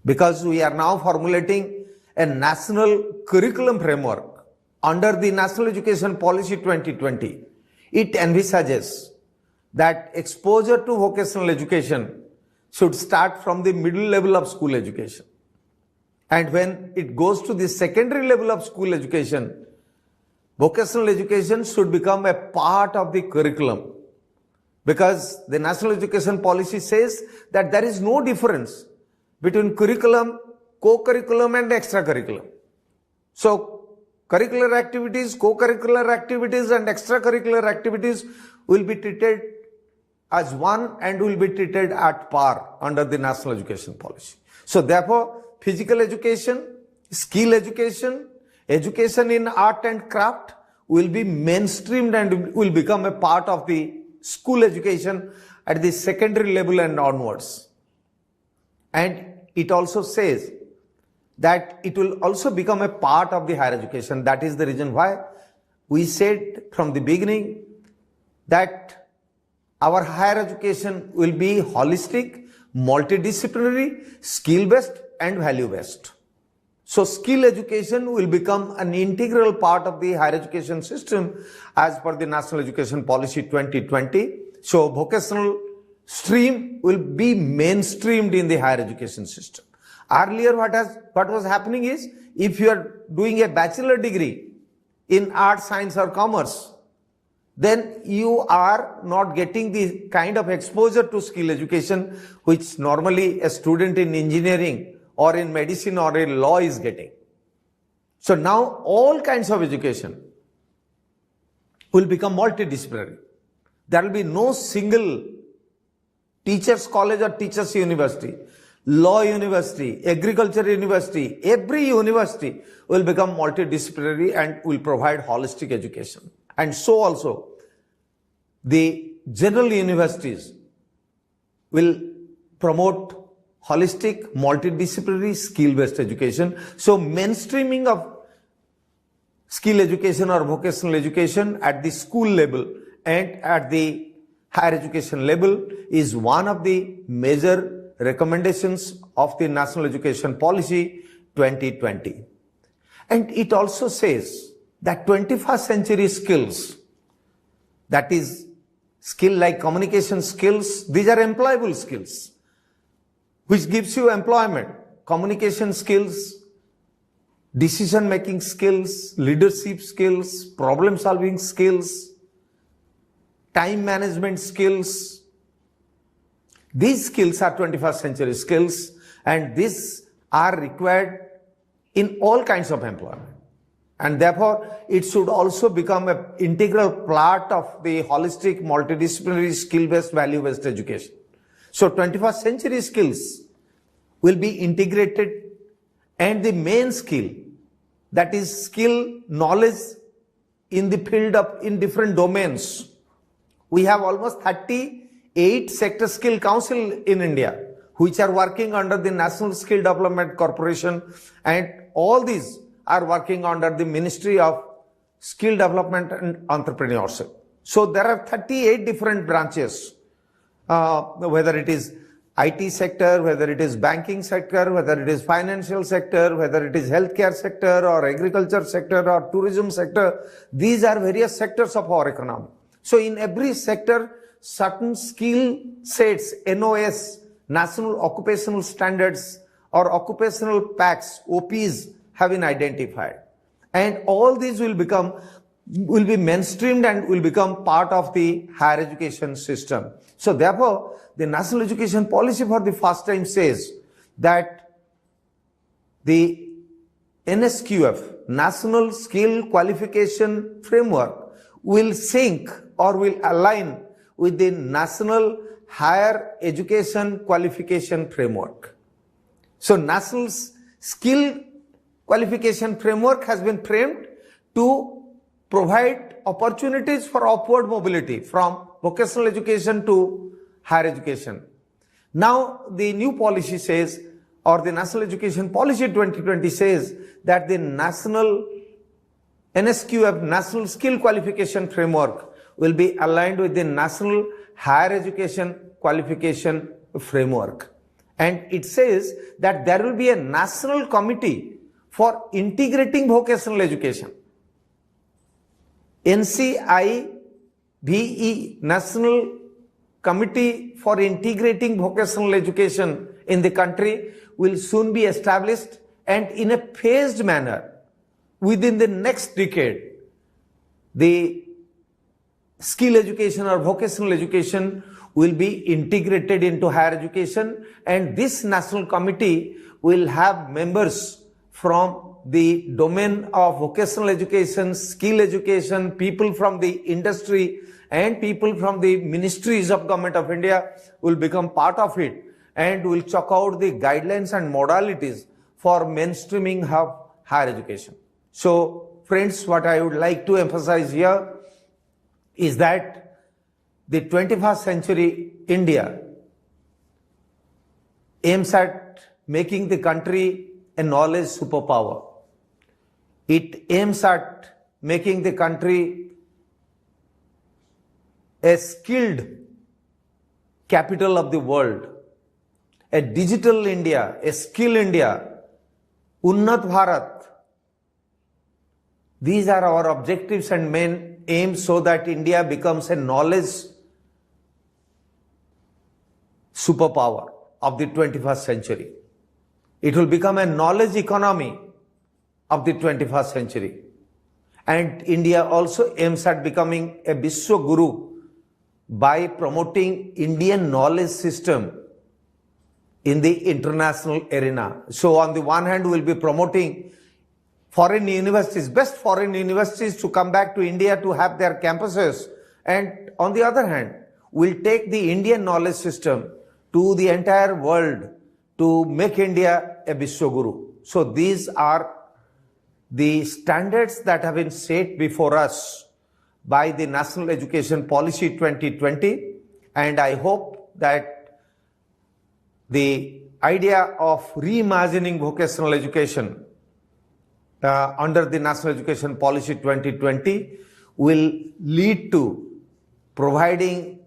because we are now formulating a national curriculum framework under the National Education Policy 2020. It envisages that exposure to vocational education should start from the middle level of school education. And when it goes to the secondary level of school education, vocational education should become a part of the curriculum, because the National Education Policy says that there is no difference between curriculum, co-curriculum and extracurriculum. So, curricular activities, co-curricular activities and extracurricular activities will be treated as one and will be treated at par under the National Education Policy. So, therefore, physical education, skill education, education in art and craft will be mainstreamed and will become a part of the school education at the secondary level and onwards. And it also says that it will also become a part of the higher education. That is the reason why we said from the beginning that our higher education will be holistic, multidisciplinary, skill-based and value-based. So skill education will become an integral part of the higher education system as per the National Education Policy 2020. So vocational stream will be mainstreamed in the higher education system. Earlier, what was happening is, if you are doing a bachelor degree in art, science or commerce, then you are not getting the kind of exposure to skill education which normally a student in engineering or in medicine or in law is getting. So now all kinds of education will become multidisciplinary. There will be no single teachers college or teachers university, law university, agriculture university. Every university will become multidisciplinary and will provide holistic education. And so also the general universities will promote holistic, multidisciplinary, skill-based education. So mainstreaming of skill education or vocational education at the school level and at the higher education level is one of the major recommendations of the National Education Policy 2020. And it also says that 21st century skills, that is skill like communication skills, these are employable skills, which gives you employment. Communication skills, decision-making skills, leadership skills, problem-solving skills, time management skills. These skills are 21st century skills, and these are required in all kinds of employment. And therefore, it should also become an integral part of the holistic, multidisciplinary, skill-based, value-based education. So 21st century skills will be integrated, and the main skill, that is skill, knowledge in the field of, in different domains. We have almost 38 sector skill council in India, which are working under the National Skill Development Corporation, and all these are working under the Ministry of Skill Development and Entrepreneurship. So there are 38 different branches, whether it is IT sector, whether it is banking sector, whether it is financial sector, whether it is healthcare sector or agriculture sector or tourism sector. These are various sectors of our economy. So in every sector, certain skill sets, NOS, National Occupational Standards or Occupational Pacts, OPs, have been identified. And all these will be mainstreamed and will become part of the higher education system. So therefore, the National Education Policy for the first time says that the NSQF, National Skill Qualification Framework, will sync or will align with the National Higher Education Qualification Framework. So National Skill Qualification Framework has been framed to provide opportunities for upward mobility from vocational education to higher education. Now the new policy says, or the National Education Policy 2020 says, that the National NSQF, National Skill Qualification Framework, will be aligned with the National Higher Education Qualification Framework. And it says that there will be a national committee for integrating vocational education. NCIVE, National Committee for Integrating Vocational Education in the country, will soon be established, and in a phased manner, within the next decade, the skill education or vocational education will be integrated into higher education, and this national committee will have members from the domain of vocational education, skill education, people from the industry and people from the ministries of Government of India will become part of it and will chalk out the guidelines and modalities for mainstreaming of higher education. So friends, what I would like to emphasize here is that the 21st century India aims at making the country a knowledge superpower. It aims at making the country a skilled capital of the world, a digital India, a skill India, Unnat Bharat. These are our objectives and main aims, so that India becomes a knowledge superpower of the 21st century. It will become a knowledge economy of the 21st century. And India also aims at becoming a Vishwa Guru by promoting Indian knowledge system in the international arena. So on the one hand, we'll be promoting foreign universities, best foreign universities to come back to India to have their campuses. And on the other hand, we'll take the Indian knowledge system to the entire world to make India a Vishwa Guru. So these are the standards that have been set before us by the National Education Policy 2020, and I hope that the idea of reimagining vocational education under the National Education Policy 2020 will lead to providing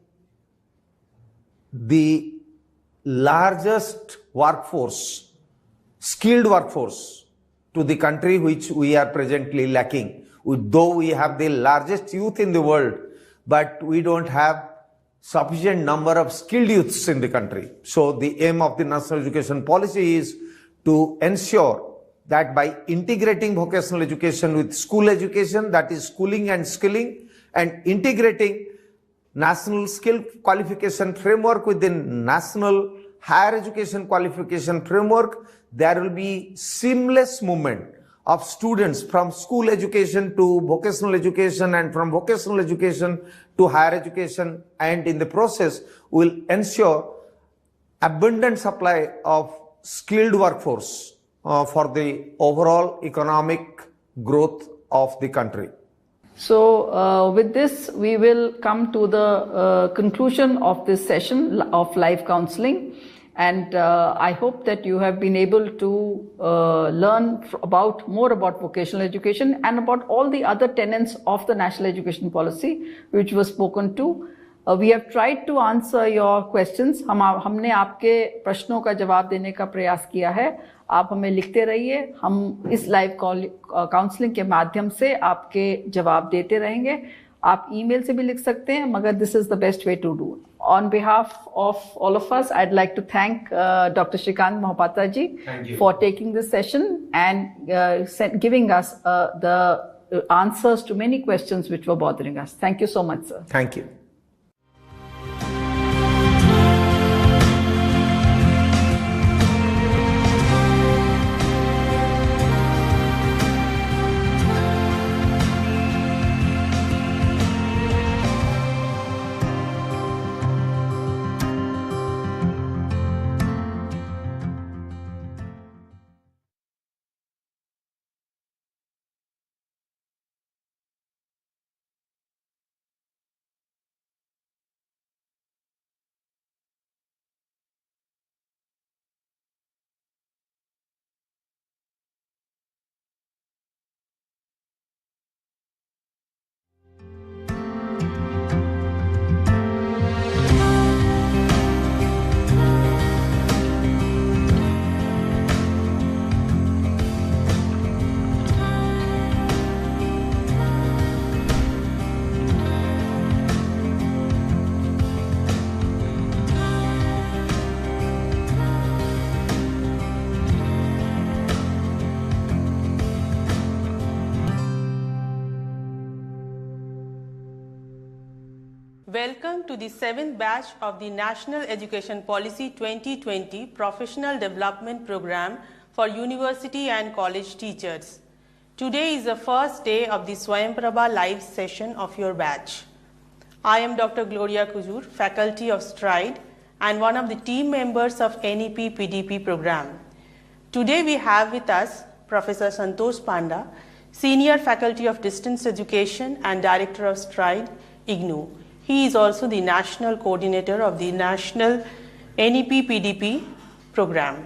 the largest workforce, skilled workforce, to the country which we are presently lacking. Though we have the largest youth in the world, but we don't have sufficient number of skilled youths in the country. So the aim of the National Education Policy is to ensure that by integrating vocational education with school education, that is schooling and skilling, and integrating National Skill Qualification Framework with the National Higher Education Qualification Framework, there will be seamless movement of students from school education to vocational education and from vocational education to higher education, and in the process will ensure abundant supply of skilled workforce for the overall economic growth of the country. So with this, we will come to the conclusion of this session of live counseling. And I hope that you have been able to learn more about vocational education and about all the other tenets of the National Education Policy which was spoken to. We have tried to answer your questions. हमने आपके प्रश्नों का जवाब देने का प्रयास किया है. आप हमें लिखते रहिए. हम इस लाइव काउंसलिंग के माध्यम से आपके जवाब देते रहेंगे. आप ईमेल से भी लिख सकते हैं, मगर this is the best way to do. On behalf of all of us, I'd like to thank Dr. Shrikant Mohapatra ji for taking this session and giving us the answers to many questions which were bothering us. Thank you so much, sir. Thank you. Welcome to the 7th batch of the National Education Policy 2020 Professional Development Program for University and College Teachers. Today is the first day of the Swayamprabha live session of your batch. I am Dr. Gloria Kujur, Faculty of Stride and one of the team members of NEP PDP program. Today we have with us Professor Santosh Panda, Senior Faculty of Distance Education and Director of Stride, IGNOU. He is also the National Coordinator of the National NEP PDP program.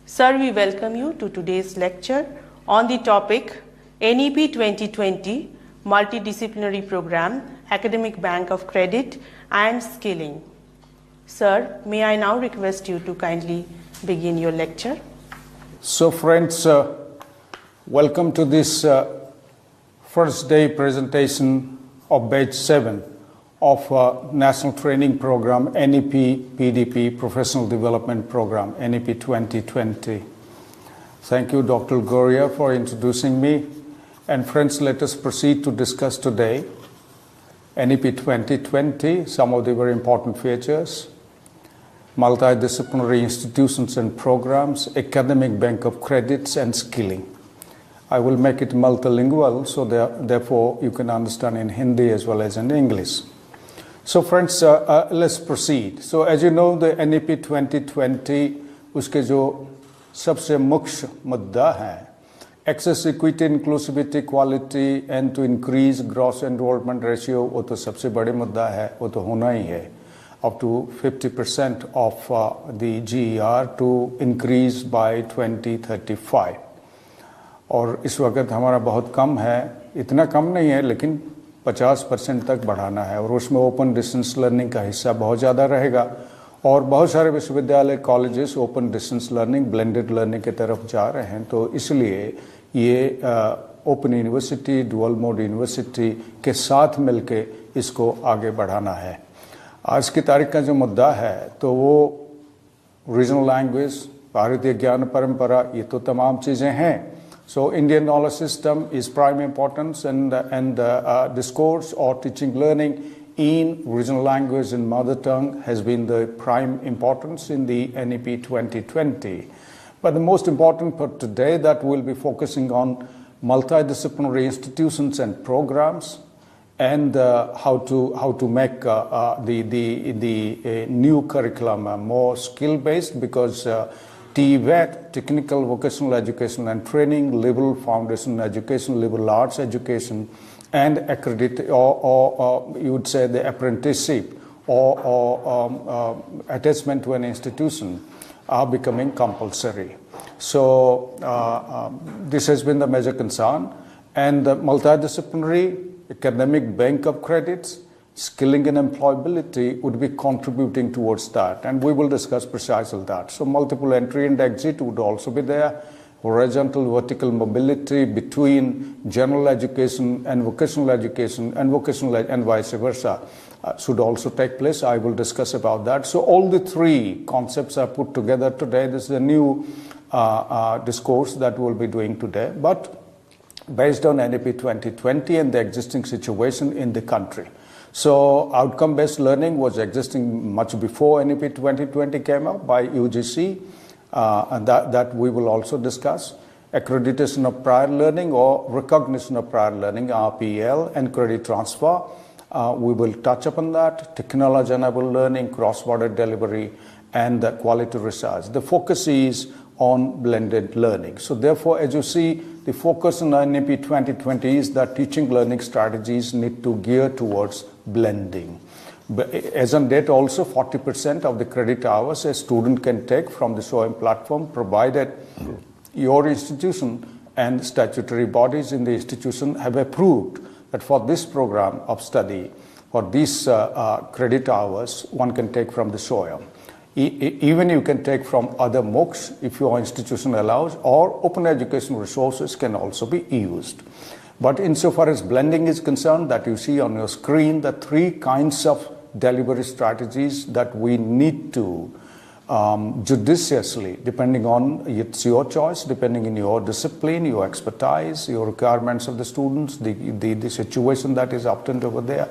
Sir, we welcome you to today's lecture on the topic NEP 2020 Multidisciplinary Program, Academic Bank of Credit and Skilling. Sir, may I now request you to kindly begin your lecture? So friends, welcome to this first day presentation of batch 7 of National Training Program, NEP PDP Professional Development Program, NEP 2020. Thank you, Dr. Goria, for introducing me. And friends, let us proceed to discuss today NEP 2020, some of the very important features, multidisciplinary institutions and programs, academic bank of credits, and skilling. I will make it multilingual, so therefore you can understand in Hindi as well as in English. So friends, let's proceed. So as you know, the NEP 2020, उसके जो सबसे मुख्य मुद्दा है, access, equity, inclusivity, quality, and to increase gross enrollment ratio, वो तो सबसे बड़े मुद्दा है, वो तो होना ही है. Up to 50% of the GER to increase by 2035. और इस वक्त हमारा बहुत कम है, इतना कम नहीं है, लेकिन 50% तक बढ़ाना है, और उसमें ओपन डिस्टेंस लर्निंग का हिस्सा बहुत ज़्यादा रहेगा. और बहुत सारे विश्वविद्यालय, colleges open distance learning, blended learning की तरफ जा रहे हैं. तो इसलिए ये open university, dual mode university के साथ मिलके इसको आगे बढ़ाना है. आज की तारीख का जो मुद्दा है तो वो रीजनल लैंग्वेज, भारतीय ज्ञान परंपरा, ये तो तमाम चीज़ें हैं. So Indian knowledge system is prime importance, and discourse or teaching learning in regional language and mother tongue has been the prime importance in the NEP 2020. But the most important part today that we'll be focusing on multidisciplinary institutions and programs, and how to make the new curriculum more skill based, because TVET, Technical Vocational Education and Training, Liberal Foundation Education, Liberal Arts Education, and accredited, or you would say the apprenticeship or attachment to an institution are becoming compulsory. So this has been the major concern, and the multidisciplinary academic bank of credits, skilling and employability would be contributing towards that, and we will discuss precisely that. So multiple entry and exit would also be there. Horizontal, vertical mobility between general education and vocational education, and vice versa should also take place. I will discuss about that. So all the three concepts are put together today. This is a new discourse that we'll be doing today, but based on NEP 2020 and the existing situation in the country. So outcome-based learning was existing much before NEP 2020 came up by UGC, and that we will also discuss. Accreditation of prior learning or recognition of prior learning, RPL, and credit transfer. We will touch upon that. Technology-enabled learning, cross-border delivery, and the quality research. The focus is on blended learning. So therefore, as you see, the focus on NEP 2020 is that teaching learning strategies need to gear towards blending. But as on date, also 40% of the credit hours a student can take from the SOAM platform, provided your institution and statutory bodies in the institution have approved that for this program of study, for these credit hours, one can take from the SOAM. Even you can take from other MOOCs if your institution allows, or open education resources can also be used. But insofar as blending is concerned, that you see on your screen, the three kinds of delivery strategies that we need to judiciously, depending on, it's your choice, depending on your discipline, your expertise, your requirements of the students, the situation that is obtained over there.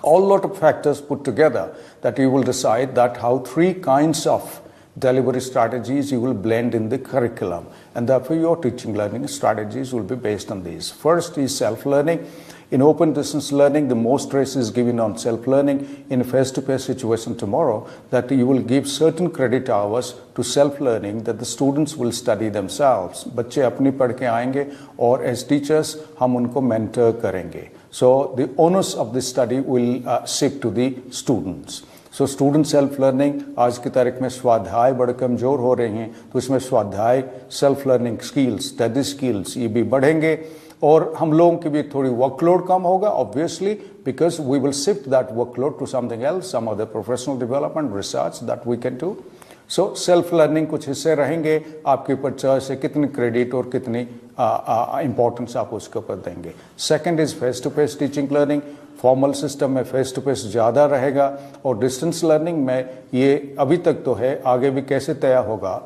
All lot of factors put together that you will decide that how three kinds of delivery strategies you will blend in the curriculum, and therefore your teaching learning strategies will be based on these. First is self-learning. In open distance learning, the most stress is given on self-learning. In a face-to-face situation tomorrow, that you will give certain credit hours to self-learning, that the students will study themselves. बच्चे अपनी पढ़ के आएंगे और as teachers हम उनको mentor करेंगे. So the onus of this study will shift to the students. So student self-learning, आज की तारीख में स्वाध्याय बड़े कमज़ोर हो रहे हैं, तो इसमें स्वाध्याय, self-learning skills, study skills ये भी बढ़ेंगे, और हम लोगों की भी थोड़ी workload कम होगा, obviously, because we will shift that workload to something else, some other professional development, research that we can do. So self-learning कुछ हिस्से रहेंगे, आपके ऊपर चॉइस है कितनी क्रेडिट और कितनी इम्पोर्टेंस आप उसके ऊपर देंगे. Second is face to face teaching learning. Formal system में फेस टू फेस ज़्यादा रहेगा, और डिस्टेंस लर्निंग में ये अभी तक तो है, आगे भी कैसे तय होगा,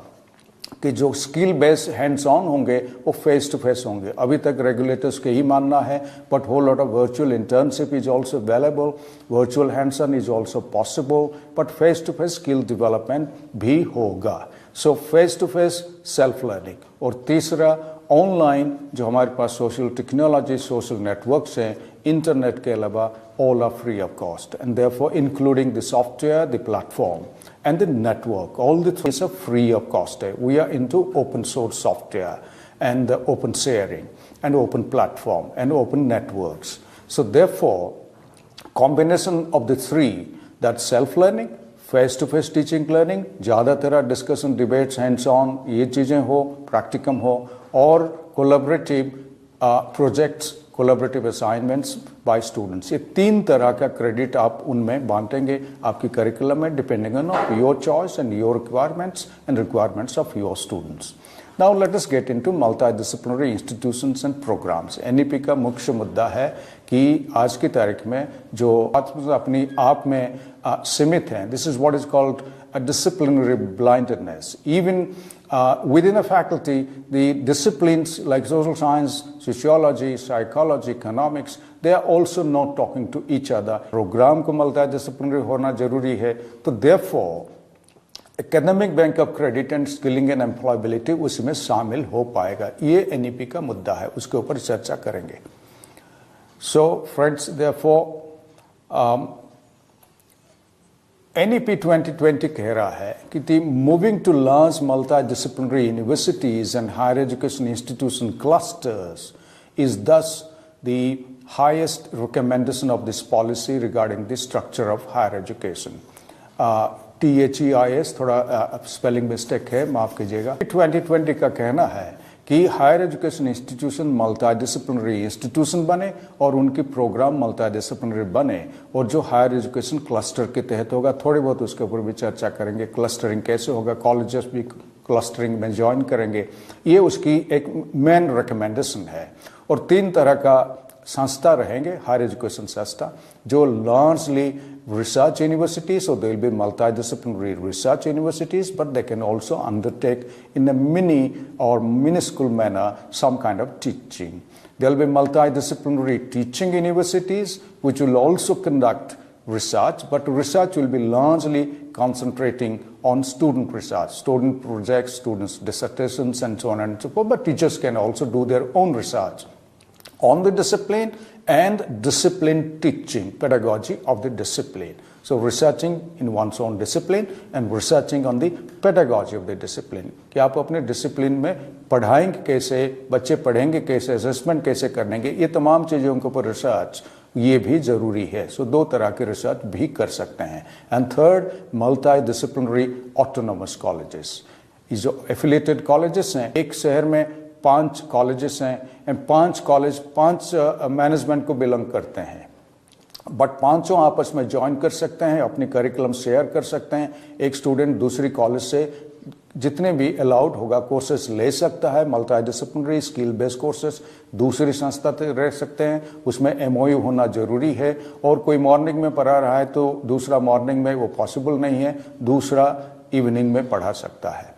कि जो स्किल बेस्ड हैंड्स ऑन होंगे वो फेस टू फेस होंगे। अभी तक रेगुलेटर्स के ही मानना है, but whole lot of virtual internship is also available, virtual hands on is also possible, but face to face skill development भी होगा। So face to face self learning. और तीसरा ऑनलाइन जो हमारे पास सोशल टेक्नोलॉजी, सोशल नेटवर्क्स हैं, internet के अलावा all are free of cost, and therefore including the software, the platform and the network, all the three are free of cost. We are into open source software and open sharing and open platform and open networks. So therefore combination of the three, that self learning, face to face teaching learning, ज़्यादातर discussion, debates, hands on ये चीज़ें हो, practicum हो, और collaborative projects, collaborative assignments by students. ये तीन तरह का क्रेडिट आप उनमें बांटेंगे आपकी करिकुलम में, depending on your choice and your requirements and requirements of your students. Now let us get into multi disciplinary institutions and programmes. NEP का मुख्य मुद्दा है कि आज की तारीख में जो अपनी आप में सीमित हैं, this is what is called a disciplinary blindness. Even within a faculty, the disciplines like social science, sociology, psychology, economics, they are also not talking to each other. Program को multidisciplinary होना जरूरी है, तो therefore academic bank of credit and skilling and employability उसमें शामिल हो पाएगा। ये एनईपी का मुद्दा है, उसके ऊपर चर्चा करेंगे। So friends, therefore NEP 2020 कह रहा है कि the moving to large multidisciplinary universities and higher education institution clusters is thus the highest recommendation of this policy regarding the structure of higher education. THEIS थोड़ा स्पेलिंग मिस्टेक है, माफ कीजिएगा। 2020 का कहना है कि higher education institution multidisciplinary institution बने और उनकी प्रोग्राम मल्टीडिसिप्लिनरी बने, और जो हायर एजुकेशन क्लस्टर के तहत होगा, थोड़ी बहुत उसके ऊपर भी चर्चा करेंगे। क्लस्टरिंग कैसे होगा, कॉलेजेस भी क्लस्टरिंग में ज्वाइन करेंगे, ये उसकी एक मेन रिकमेंडेशन है। और तीन तरह का संस्था रहेंगे हायर एजुकेशन संस्था, जो largely research universities, so there will be multidisciplinary research universities, but they can also undertake in a mini or minuscule manner some kind of teaching. There will be multidisciplinary teaching universities which will also conduct research, but research will be largely concentrating on student research, student projects, students' dissertations and so on and so forth, but teachers can also do their own research on the discipline and discipline teaching, pedagogy of the discipline. So researching in one's own discipline and researching on the pedagogy of the discipline. कि आप अपने discipline में पढ़ाएंगे कैसे, बच्चे पढ़ेंगे कैसे, assessment कैसे करेंगे, ये तमाम चीज़ों के ऊपर रिसर्च ये भी ज़रूरी है। सो दो तरह के रिसर्च भी कर सकते हैं। And third, multi disciplinary autonomous colleges. ये जो एफिलिएटेड कॉलेजेस हैं, एक शहर में 5 कॉलेजेस हैं एंड 5 कॉलेज 5 मैनेजमेंट को बिलोंग करते हैं, बट पांचों आपस में ज्वाइन कर सकते हैं, अपनी करिकुलम शेयर कर सकते हैं। एक स्टूडेंट दूसरी कॉलेज से जितने भी अलाउड होगा कोर्सेज ले सकता है, मल्टीडिसिप्लिनरी स्किल बेस्ड कोर्सेज दूसरी संस्था से रह सकते हैं, उसमें MOU होना जरूरी है। और कोई मॉर्निंग में पढ़ा रहा है तो दूसरा मॉर्निंग में वो पॉसिबल नहीं है, दूसरा इवनिंग में पढ़ा सकता है।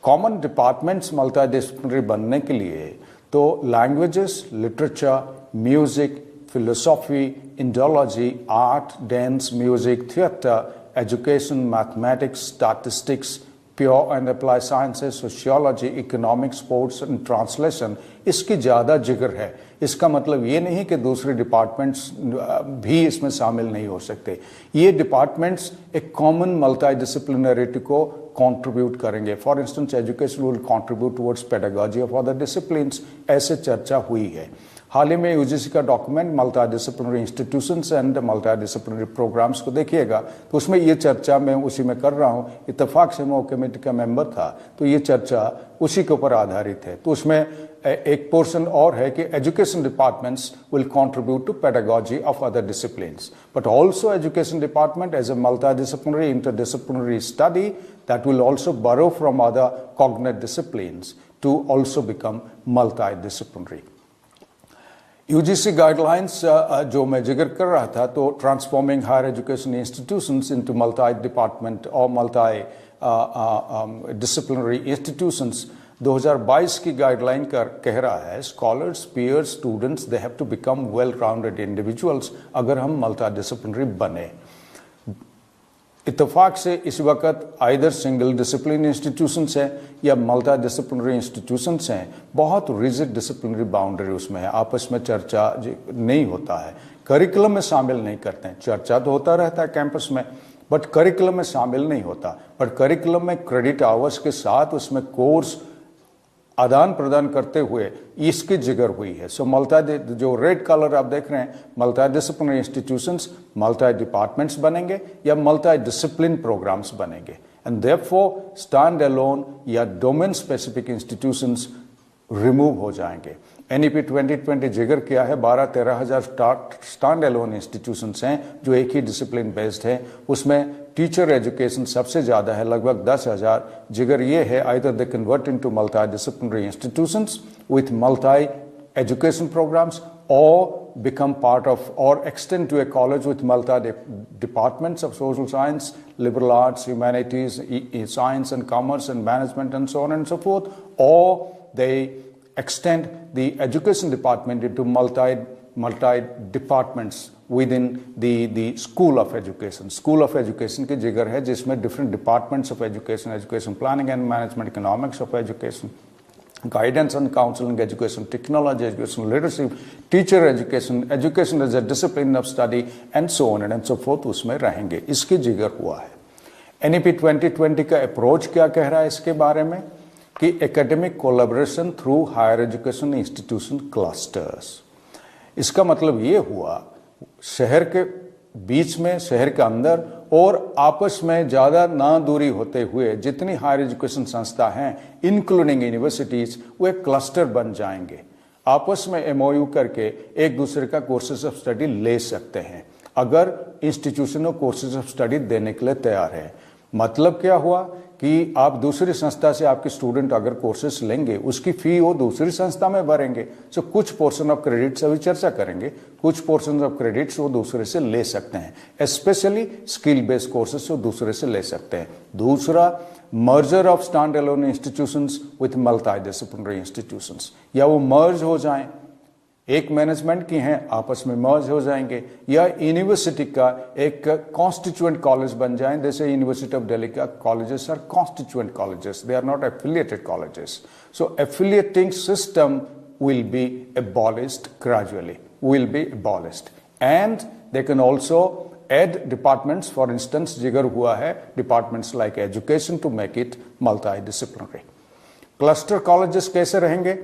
कॉमन डिपार्टमेंट्स मल्टीडिसिप्लिनरी बनने के लिए तो languages, literature, music, philosophy, Indology, art, dance, music, theatre, education, mathematics, statistics, pure and apply sciences, sociology, economics, sports and translation, इसकी ज़्यादा जिक्र है। इसका मतलब ये नहीं कि दूसरे डिपार्टमेंट्स भी इसमें शामिल नहीं हो सकते। ये डिपार्टमेंट्स एक कॉमन मल्टीडिसिप्लिनरिटी को कंट्रीब्यूट करेंगे। For instance education will contribute towards pedagogy of other disciplines, ऐसे चर्चा हुई है। हाल ही में यूजीसी का document multidisciplinary institutions and multidisciplinary programmes को देखिएगा तो उसमें ये चर्चा मैं उसी में कर रहा हूँ। इत्तेफाक से मैं वो कमेटी का मेंबर था, तो ये चर्चा उसी के ऊपर आधारित है। तो उसमें एक पोर्शन और है कि education departments will contribute to pedagogy of other disciplines, but also education department as a multidisciplinary interdisciplinary study that will also borrow from other cognate disciplines to also become multidisciplinary. UGC guidelines जो मैं जिक्र कर रहा था, तो transforming higher education institutions into multi-department or multi disciplinary institutions 2022 की guideline कह रहा है scholars, peers, students they have to become well rounded individuals अगर हम मल्टी डिसिप्लिनरी बने। इत्तेफाक से इस वक्त आइदर सिंगल डिसिप्लिन इंस्टीट्यूशंस हैं या मल्टी डिसिप्लिनरी इंस्टीट्यूशंस हैं, बहुत रिजिड डिसिप्लिनरी बाउंड्री उसमें है, आपस में चर्चा नहीं होता है, करिकुलम में शामिल नहीं करते हैं। चर्चा तो होता रहता है कैंपस में, बट करिकुलम में शामिल नहीं होता। बट करिकुलम में क्रेडिट आवर्स के साथ उसमें कोर्स आदान प्रदान करते हुए इसकी जिगर हुई है। सो मल्टी, जो रेड कलर आप देख रहे हैं, multi disciplinary institutions multi departments बनेंगे या मल्टी डिसिप्लिन प्रोग्राम्स बनेंगे। एंड देयरफॉर स्टैंड अलोन या डोमेन स्पेसिफिक इंस्टीट्यूशंस रिमूव हो जाएंगे। एनईपी 2020 जिगर किया है 12-13 हज़ार स्टैंड अलोन इंस्टीट्यूशंस हैं जो एक ही डिसिप्लिन बेस्ड है। उसमें टीचर एजुकेशन सबसे ज़्यादा है, लगभग 10,000। जिगर ये है either they convert into multi disciplinary institutions with multi education programmes or become part of or extend to a college with multi departments of social science, liberal arts, humanities, science and commerce and management and so on and so forth, or they extend the education department into multi departments within the school of education. School of education की जिगर है जिसमें different departments of education, education planning and management, economics of education, guidance and counseling, education technology, education leadership, teacher education, education as a discipline of study and so on and so forth उसमें रहेंगे। इसकी जिगर हुआ है। NEP 2020 का approach क्या कह रहा है इसके बारे में कि academic collaboration through higher education institution clusters. इसका मतलब ये हुआ शहर के बीच में, शहर के अंदर और आपस में ज़्यादा ना दूरी होते हुए जितनी हायर एजुकेशन संस्था हैं इंक्लूडिंग यूनिवर्सिटीज़ वो एक क्लस्टर बन जाएंगे। आपस में MOU करके एक दूसरे का कोर्सेज ऑफ स्टडी ले सकते हैं अगर इंस्टीट्यूशनल कोर्सेज ऑफ स्टडी देने के लिए तैयार है। मतलब क्या हुआ कि आप दूसरी संस्था से आपके स्टूडेंट अगर कोर्सेज लेंगे उसकी फ़ी वो दूसरी संस्था में भरेंगे। सो कुछ पोर्शन ऑफ क्रेडिट्स अभी चर्चा करेंगे, कुछ पोर्शन ऑफ क्रेडिट्स वो दूसरे से ले सकते हैं, स्पेशली स्किल बेस्ड कोर्सेज वो दूसरे से ले सकते हैं। दूसरा, merger of stand alone institutions with multi disciplinary institutions, या वो मर्ज हो जाएं, एक मैनेजमेंट की हैं आपस में मर्ज हो जाएंगे, या यूनिवर्सिटी का एक कॉन्स्टिट्यूएंट कॉलेज बन जाएं। जैसे यूनिवर्सिटी ऑफ दिल्ली का colleges are constituent colleges, they are not affiliated colleges. So affiliating system will be abolished gradually, will be abolished, and they can also add departments. For instance, जिगर हुआ है departments like education to make it multidisciplinary. Cluster colleges कैसे रहेंगे?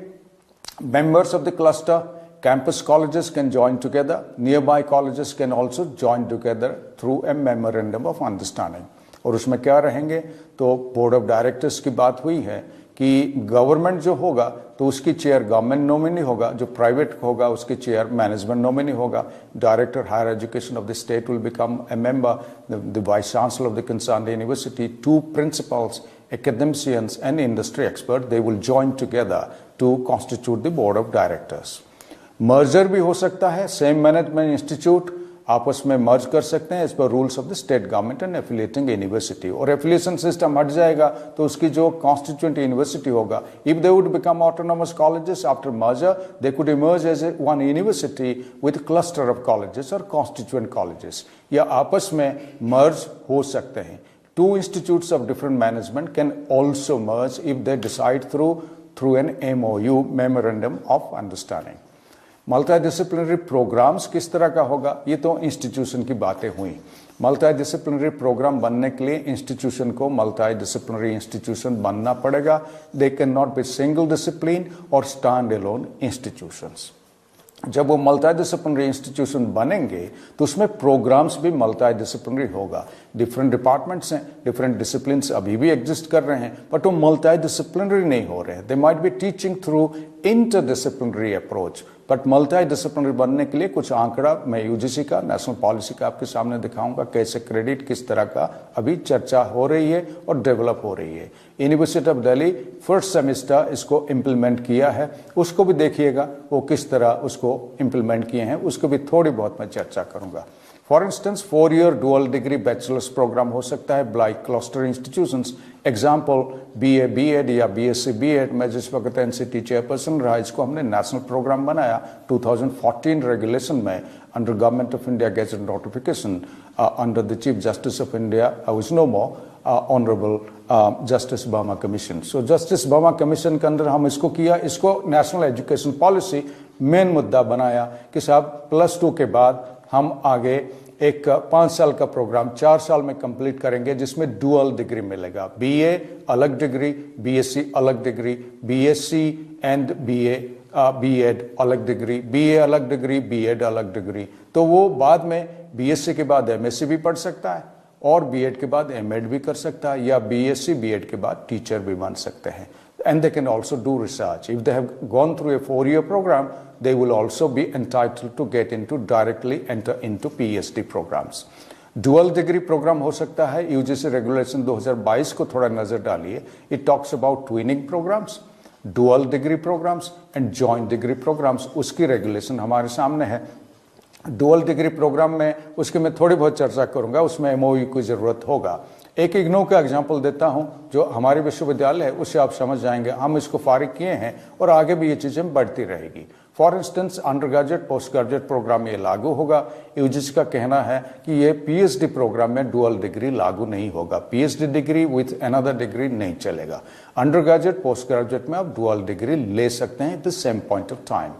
Members of the cluster campus colleges can join together. Nearby colleges can also join together through a memorandum of understanding. और उसमें क्या रहेंगे? तो बोर्ड ऑफ डायरेक्टर्स की बात हुई है कि गवर्नमेंट जो होगा तो उसकी चेयर गवर्नमेंट नॉमिनी होगा, जो प्राइवेट होगा उसकी चेयर मैनेजमेंट नॉमिनी होगा। Director higher education of the state will become a member, the vice chancellor of the concerned university, two principals, academicians and industry expert, they will join together to constitute the board of directors. Merger भी हो सकता है, same management institute आपस में मर्ज कर सकते हैं as per rules of the state government and affiliating university. और एफिलिएशन सिस्टम हट जाएगा तो उसकी जो कॉन्स्टिट्यूएंट यूनिवर्सिटी होगा, if they would become autonomous colleges after merger, they could emerge as one university with cluster of colleges और constituent colleges, या आपस में मर्ज हो सकते हैं। Two institutes of different management can also merge if they decide through an MOU, memorandum of understanding. Multidisciplinary programmes किस तरह का होगा, ये तो इंस्टीट्यूशन की बातें हुई। मल्टीडिसिप्लिनरी प्रोग्राम बनने के लिए इंस्टीट्यूशन को मल्टीडिसिप्लिनरी इंस्टीट्यूशन बनना पड़ेगा। They can not be single discipline और स्टैंड अलोन इंस्टीट्यूशंस। जब वो मल्टीडिसिप्लिनरी इंस्टीट्यूशन बनेंगे तो उसमें प्रोग्राम्स भी मल्टीडिसिप्लिनरी होगा। डिफरेंट डिपार्टमेंट्स हैं, डिफरेंट डिसिप्लिन्स अभी भी एग्जिस्ट कर रहे हैं, बट वो मल्टीडिसिप्लिनरी नहीं हो रहे हैं। They might be teaching through interdisciplinary approach, but multidisciplinary बनने के लिए कुछ आंकड़ा मैं UGC का, नेशनल पॉलिसी का आपके सामने दिखाऊंगा, कैसे क्रेडिट किस तरह का अभी चर्चा हो रही है और डेवलप हो रही है। University of Delhi first semester इसको इम्प्लीमेंट किया है, उसको भी देखिएगा वो किस तरह उसको इम्प्लीमेंट किए हैं, उसको भी थोड़ी बहुत मैं चर्चा करूंगा। For instance 4-year dual degree bachelor's programme हो सकता है like cluster institutions, example BA B.Ed या BSc B.Ed। मैं जिस वक्त NCT चेयरपर्सन रहा, इसको हमने नेशनल प्रोग्राम बनाया 2014 रेगुलेशन में under government of India gazette notification under the chief justice of India was no more honourable justice Verma commission. So justice Verma commission के अंदर हम इसको किया, इसको नेशनल एजुकेशन पॉलिसी मेन मुद्दा बनाया कि साहब +2 के बाद हम आगे एक 5 साल का प्रोग्राम 4 साल में कंप्लीट करेंगे जिसमें डुअल डिग्री मिलेगा। BA अलग डिग्री, BSc अलग डिग्री, BSc एंड B.Ed अलग डिग्री, BA अलग डिग्री, B.Ed अलग डिग्री। तो वो बाद में BSc के बाद MSc भी पढ़ सकता है और B.Ed के बाद M.Ed भी कर सकता है, या BSc B.Ed के बाद टीचर भी बन सकते हैं। And they can also do research. If they have gone through a 4-year program, they will also be entitled to get into directly enter into PhD programs. Dual degree program हो सकता है। UGC regulation 2022 को थोड़ा नजर डालिए। It talks about twinning programs, dual degree programs and joint degree programs। उसकी regulation हमारे सामने है। डुअल डिग्री प्रोग्राम में उसकी मैं थोड़ी बहुत चर्चा करूंगा, उसमें MOU की जरूरत होगा। एक इग्नू का एग्जांपल देता हूं जो हमारे विश्वविद्यालय है, उससे आप समझ जाएंगे। हम इसको फारिग किए हैं और आगे भी ये चीजें बढ़ती रहेगी। For instance undergraduate postgraduate programme ये लागू होगा। यूजीसी का कहना है कि ये PhD प्रोग्राम में डुअल डिग्री लागू नहीं होगा। PhD degree with another degree नहीं चलेगा। अंडर ग्रेजुएट पोस्ट ग्रेजुएट में आप डुअल डिग्री ले सकते हैं at the same point of time.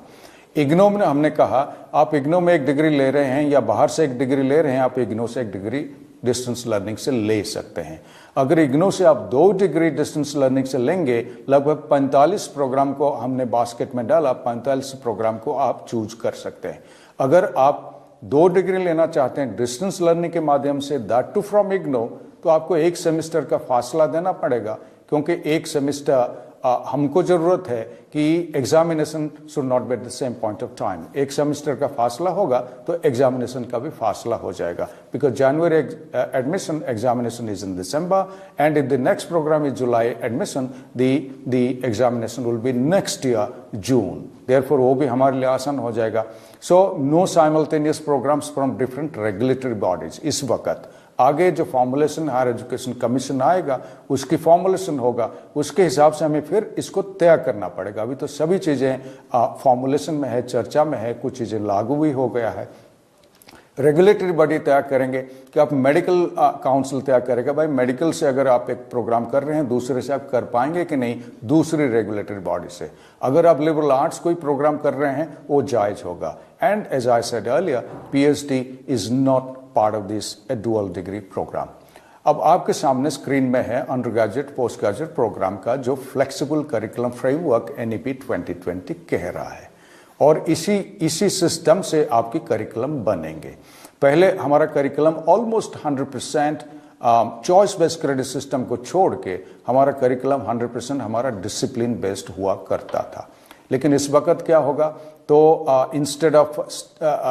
IGNOU में हमने कहा आप इग्नो में एक डिग्री ले रहे हैं या बाहर से एक डिग्री ले रहे हैं, आप इग्नो से एक डिग्री डिस्टेंस लर्निंग से ले सकते हैं। अगर इग्नो से आप 2 डिग्री डिस्टेंस लर्निंग से लेंगे, लगभग 45 प्रोग्राम को हमने बास्केट में डाला, 45 प्रोग्राम को आप चूज कर सकते हैं। अगर आप 2 डिग्री लेना चाहते हैं डिस्टेंस लर्निंग के माध्यम से, दैट टू फ्रॉम इग्नो, तो आपको 1 सेमेस्टर का फासला देना पड़ेगा, क्योंकि 1 सेमेस्टर हमको जरूरत है कि examination should not be at the same point of time. 1 semester का फासला होगा तो एग्जामिनेशन का भी फासला हो जाएगा, because January admission examination is in December and if the next programme is July admission, the examination will be next year June. Therefore वो भी हमारे लिए आसान हो जाएगा। So no simultaneous programmes from different regulatory bodies. इस वक्त आगे जो फॉर्मुलेशन हायर एजुकेशन कमीशन आएगा उसकी फॉर्मुलेशन होगा, उसके हिसाब से हमें फिर इसको तय करना पड़ेगा। अभी तो सभी चीज़ें फॉर्मुलेशन में है, चर्चा में है, कुछ चीज़ें लागू भी हो गया है। रेगुलेटरी बॉडी तय करेंगे कि आप मेडिकल काउंसिल तय करेगा, भाई मेडिकल से अगर आप एक प्रोग्राम कर रहे हैं दूसरे से आप कर पाएंगे कि नहीं, दूसरी रेगुलेटरी बॉडी से। अगर आप लिबरल आर्ट्स कोई प्रोग्राम कर रहे हैं वो जायज होगा। And as I said earlier, PhD is not part of this dual degree programme. अब आपके सामने स्क्रीन में है undergraduate postgraduate programme का जो फ्लेक्सिबल करिकुलम फ्रेमवर्क NEP 2020 कह रहा है, और इसी सिस्टम से आपकी करिकुलम बनेंगे। पहले हमारा curriculum almost 100% choice based credit system को छोड़ के हमारा करिकुलम 100% हमारा डिसिप्लिन बेस्ड हुआ करता था। लेकिन इस वक्त क्या होगा, तो instead of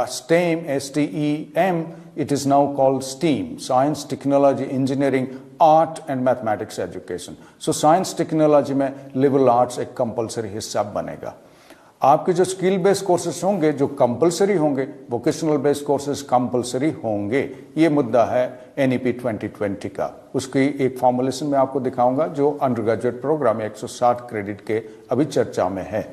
STEM STEM it is now called STEAM, Science, Technology, Engineering, Art and Mathematics Education. So Science Technology में liberal arts एक कंपलसरी हिस्सा बनेगा। आपके जो स्किल बेस्ड कोर्सेज होंगे जो कंपलसरी होंगे, वोकेशनल बेस्ड कोर्सेज कंपलसरी होंगे। ये मुद्दा है NEP 2020 का। उसकी एक फॉर्मुलेशन में आपको दिखाऊंगा जो अंडर ग्रेजुएट प्रोग्राम 160 क्रेडिट के अभी चर्चा में है।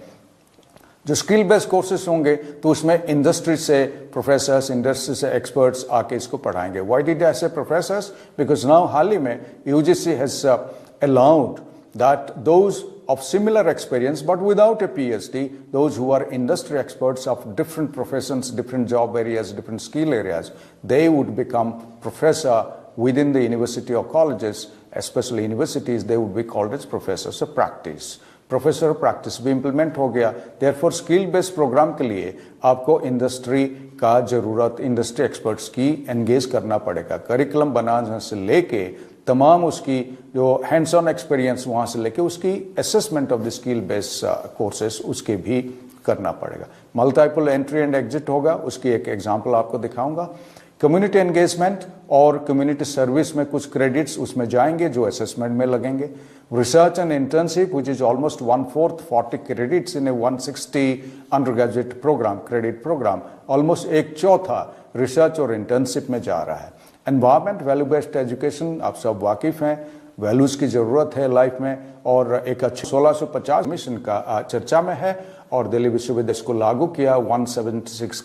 जो स्किल बेस्ड कोर्सेज होंगे तो उसमें इंडस्ट्री से प्रोफेसर्स, इंडस्ट्री से एक्सपर्ट्स आके इसको पढ़ाएंगे। व्हाई डिड आई से प्रोफेसर्स? बिकॉज नाउ हाल ही में UGC has allowed that those of similar experience but without a PhD, those who are industry experts of different professions, different job areas, different skill areas, they would become professor within the university or colleges, especially universities, they would be called as professors of practice. Professor practice भी implement हो गया। Therefore skill based programme के लिए आपको industry का जरूरत, industry experts की engage करना पड़ेगा। करिकुलम बनाने से लेके तमाम उसकी जो हैंड्स ऑन एक्सपीरियंस वहाँ से लेके उसकी assessment of the skill based courses उसके भी करना पड़ेगा। मल्टीपल एंट्री एंड एग्जिट होगा, उसकी एक एग्जांपल आपको दिखाऊंगा। कम्युनिटी एंगेजमेंट और कम्युनिटी सर्विस में कुछ क्रेडिट्स उसमें जाएंगे जो असेसमेंट में लगेंगे. Research and internship which is almost 1/4 40 credits in a 160 undergraduate programme credit programme. Almost 1/4 research और इंटर्नशिप में जा रहा है. एनवायरमेंट वैल्यू बेस्ड एजुकेशन आप सब वाकिफ हैं, वैल्यूज की जरूरत है लाइफ में और एक अच्छा 1650 मिशन का चर्चा में है और दिल्ली विश्वविद्यालय इसको लागू किया 176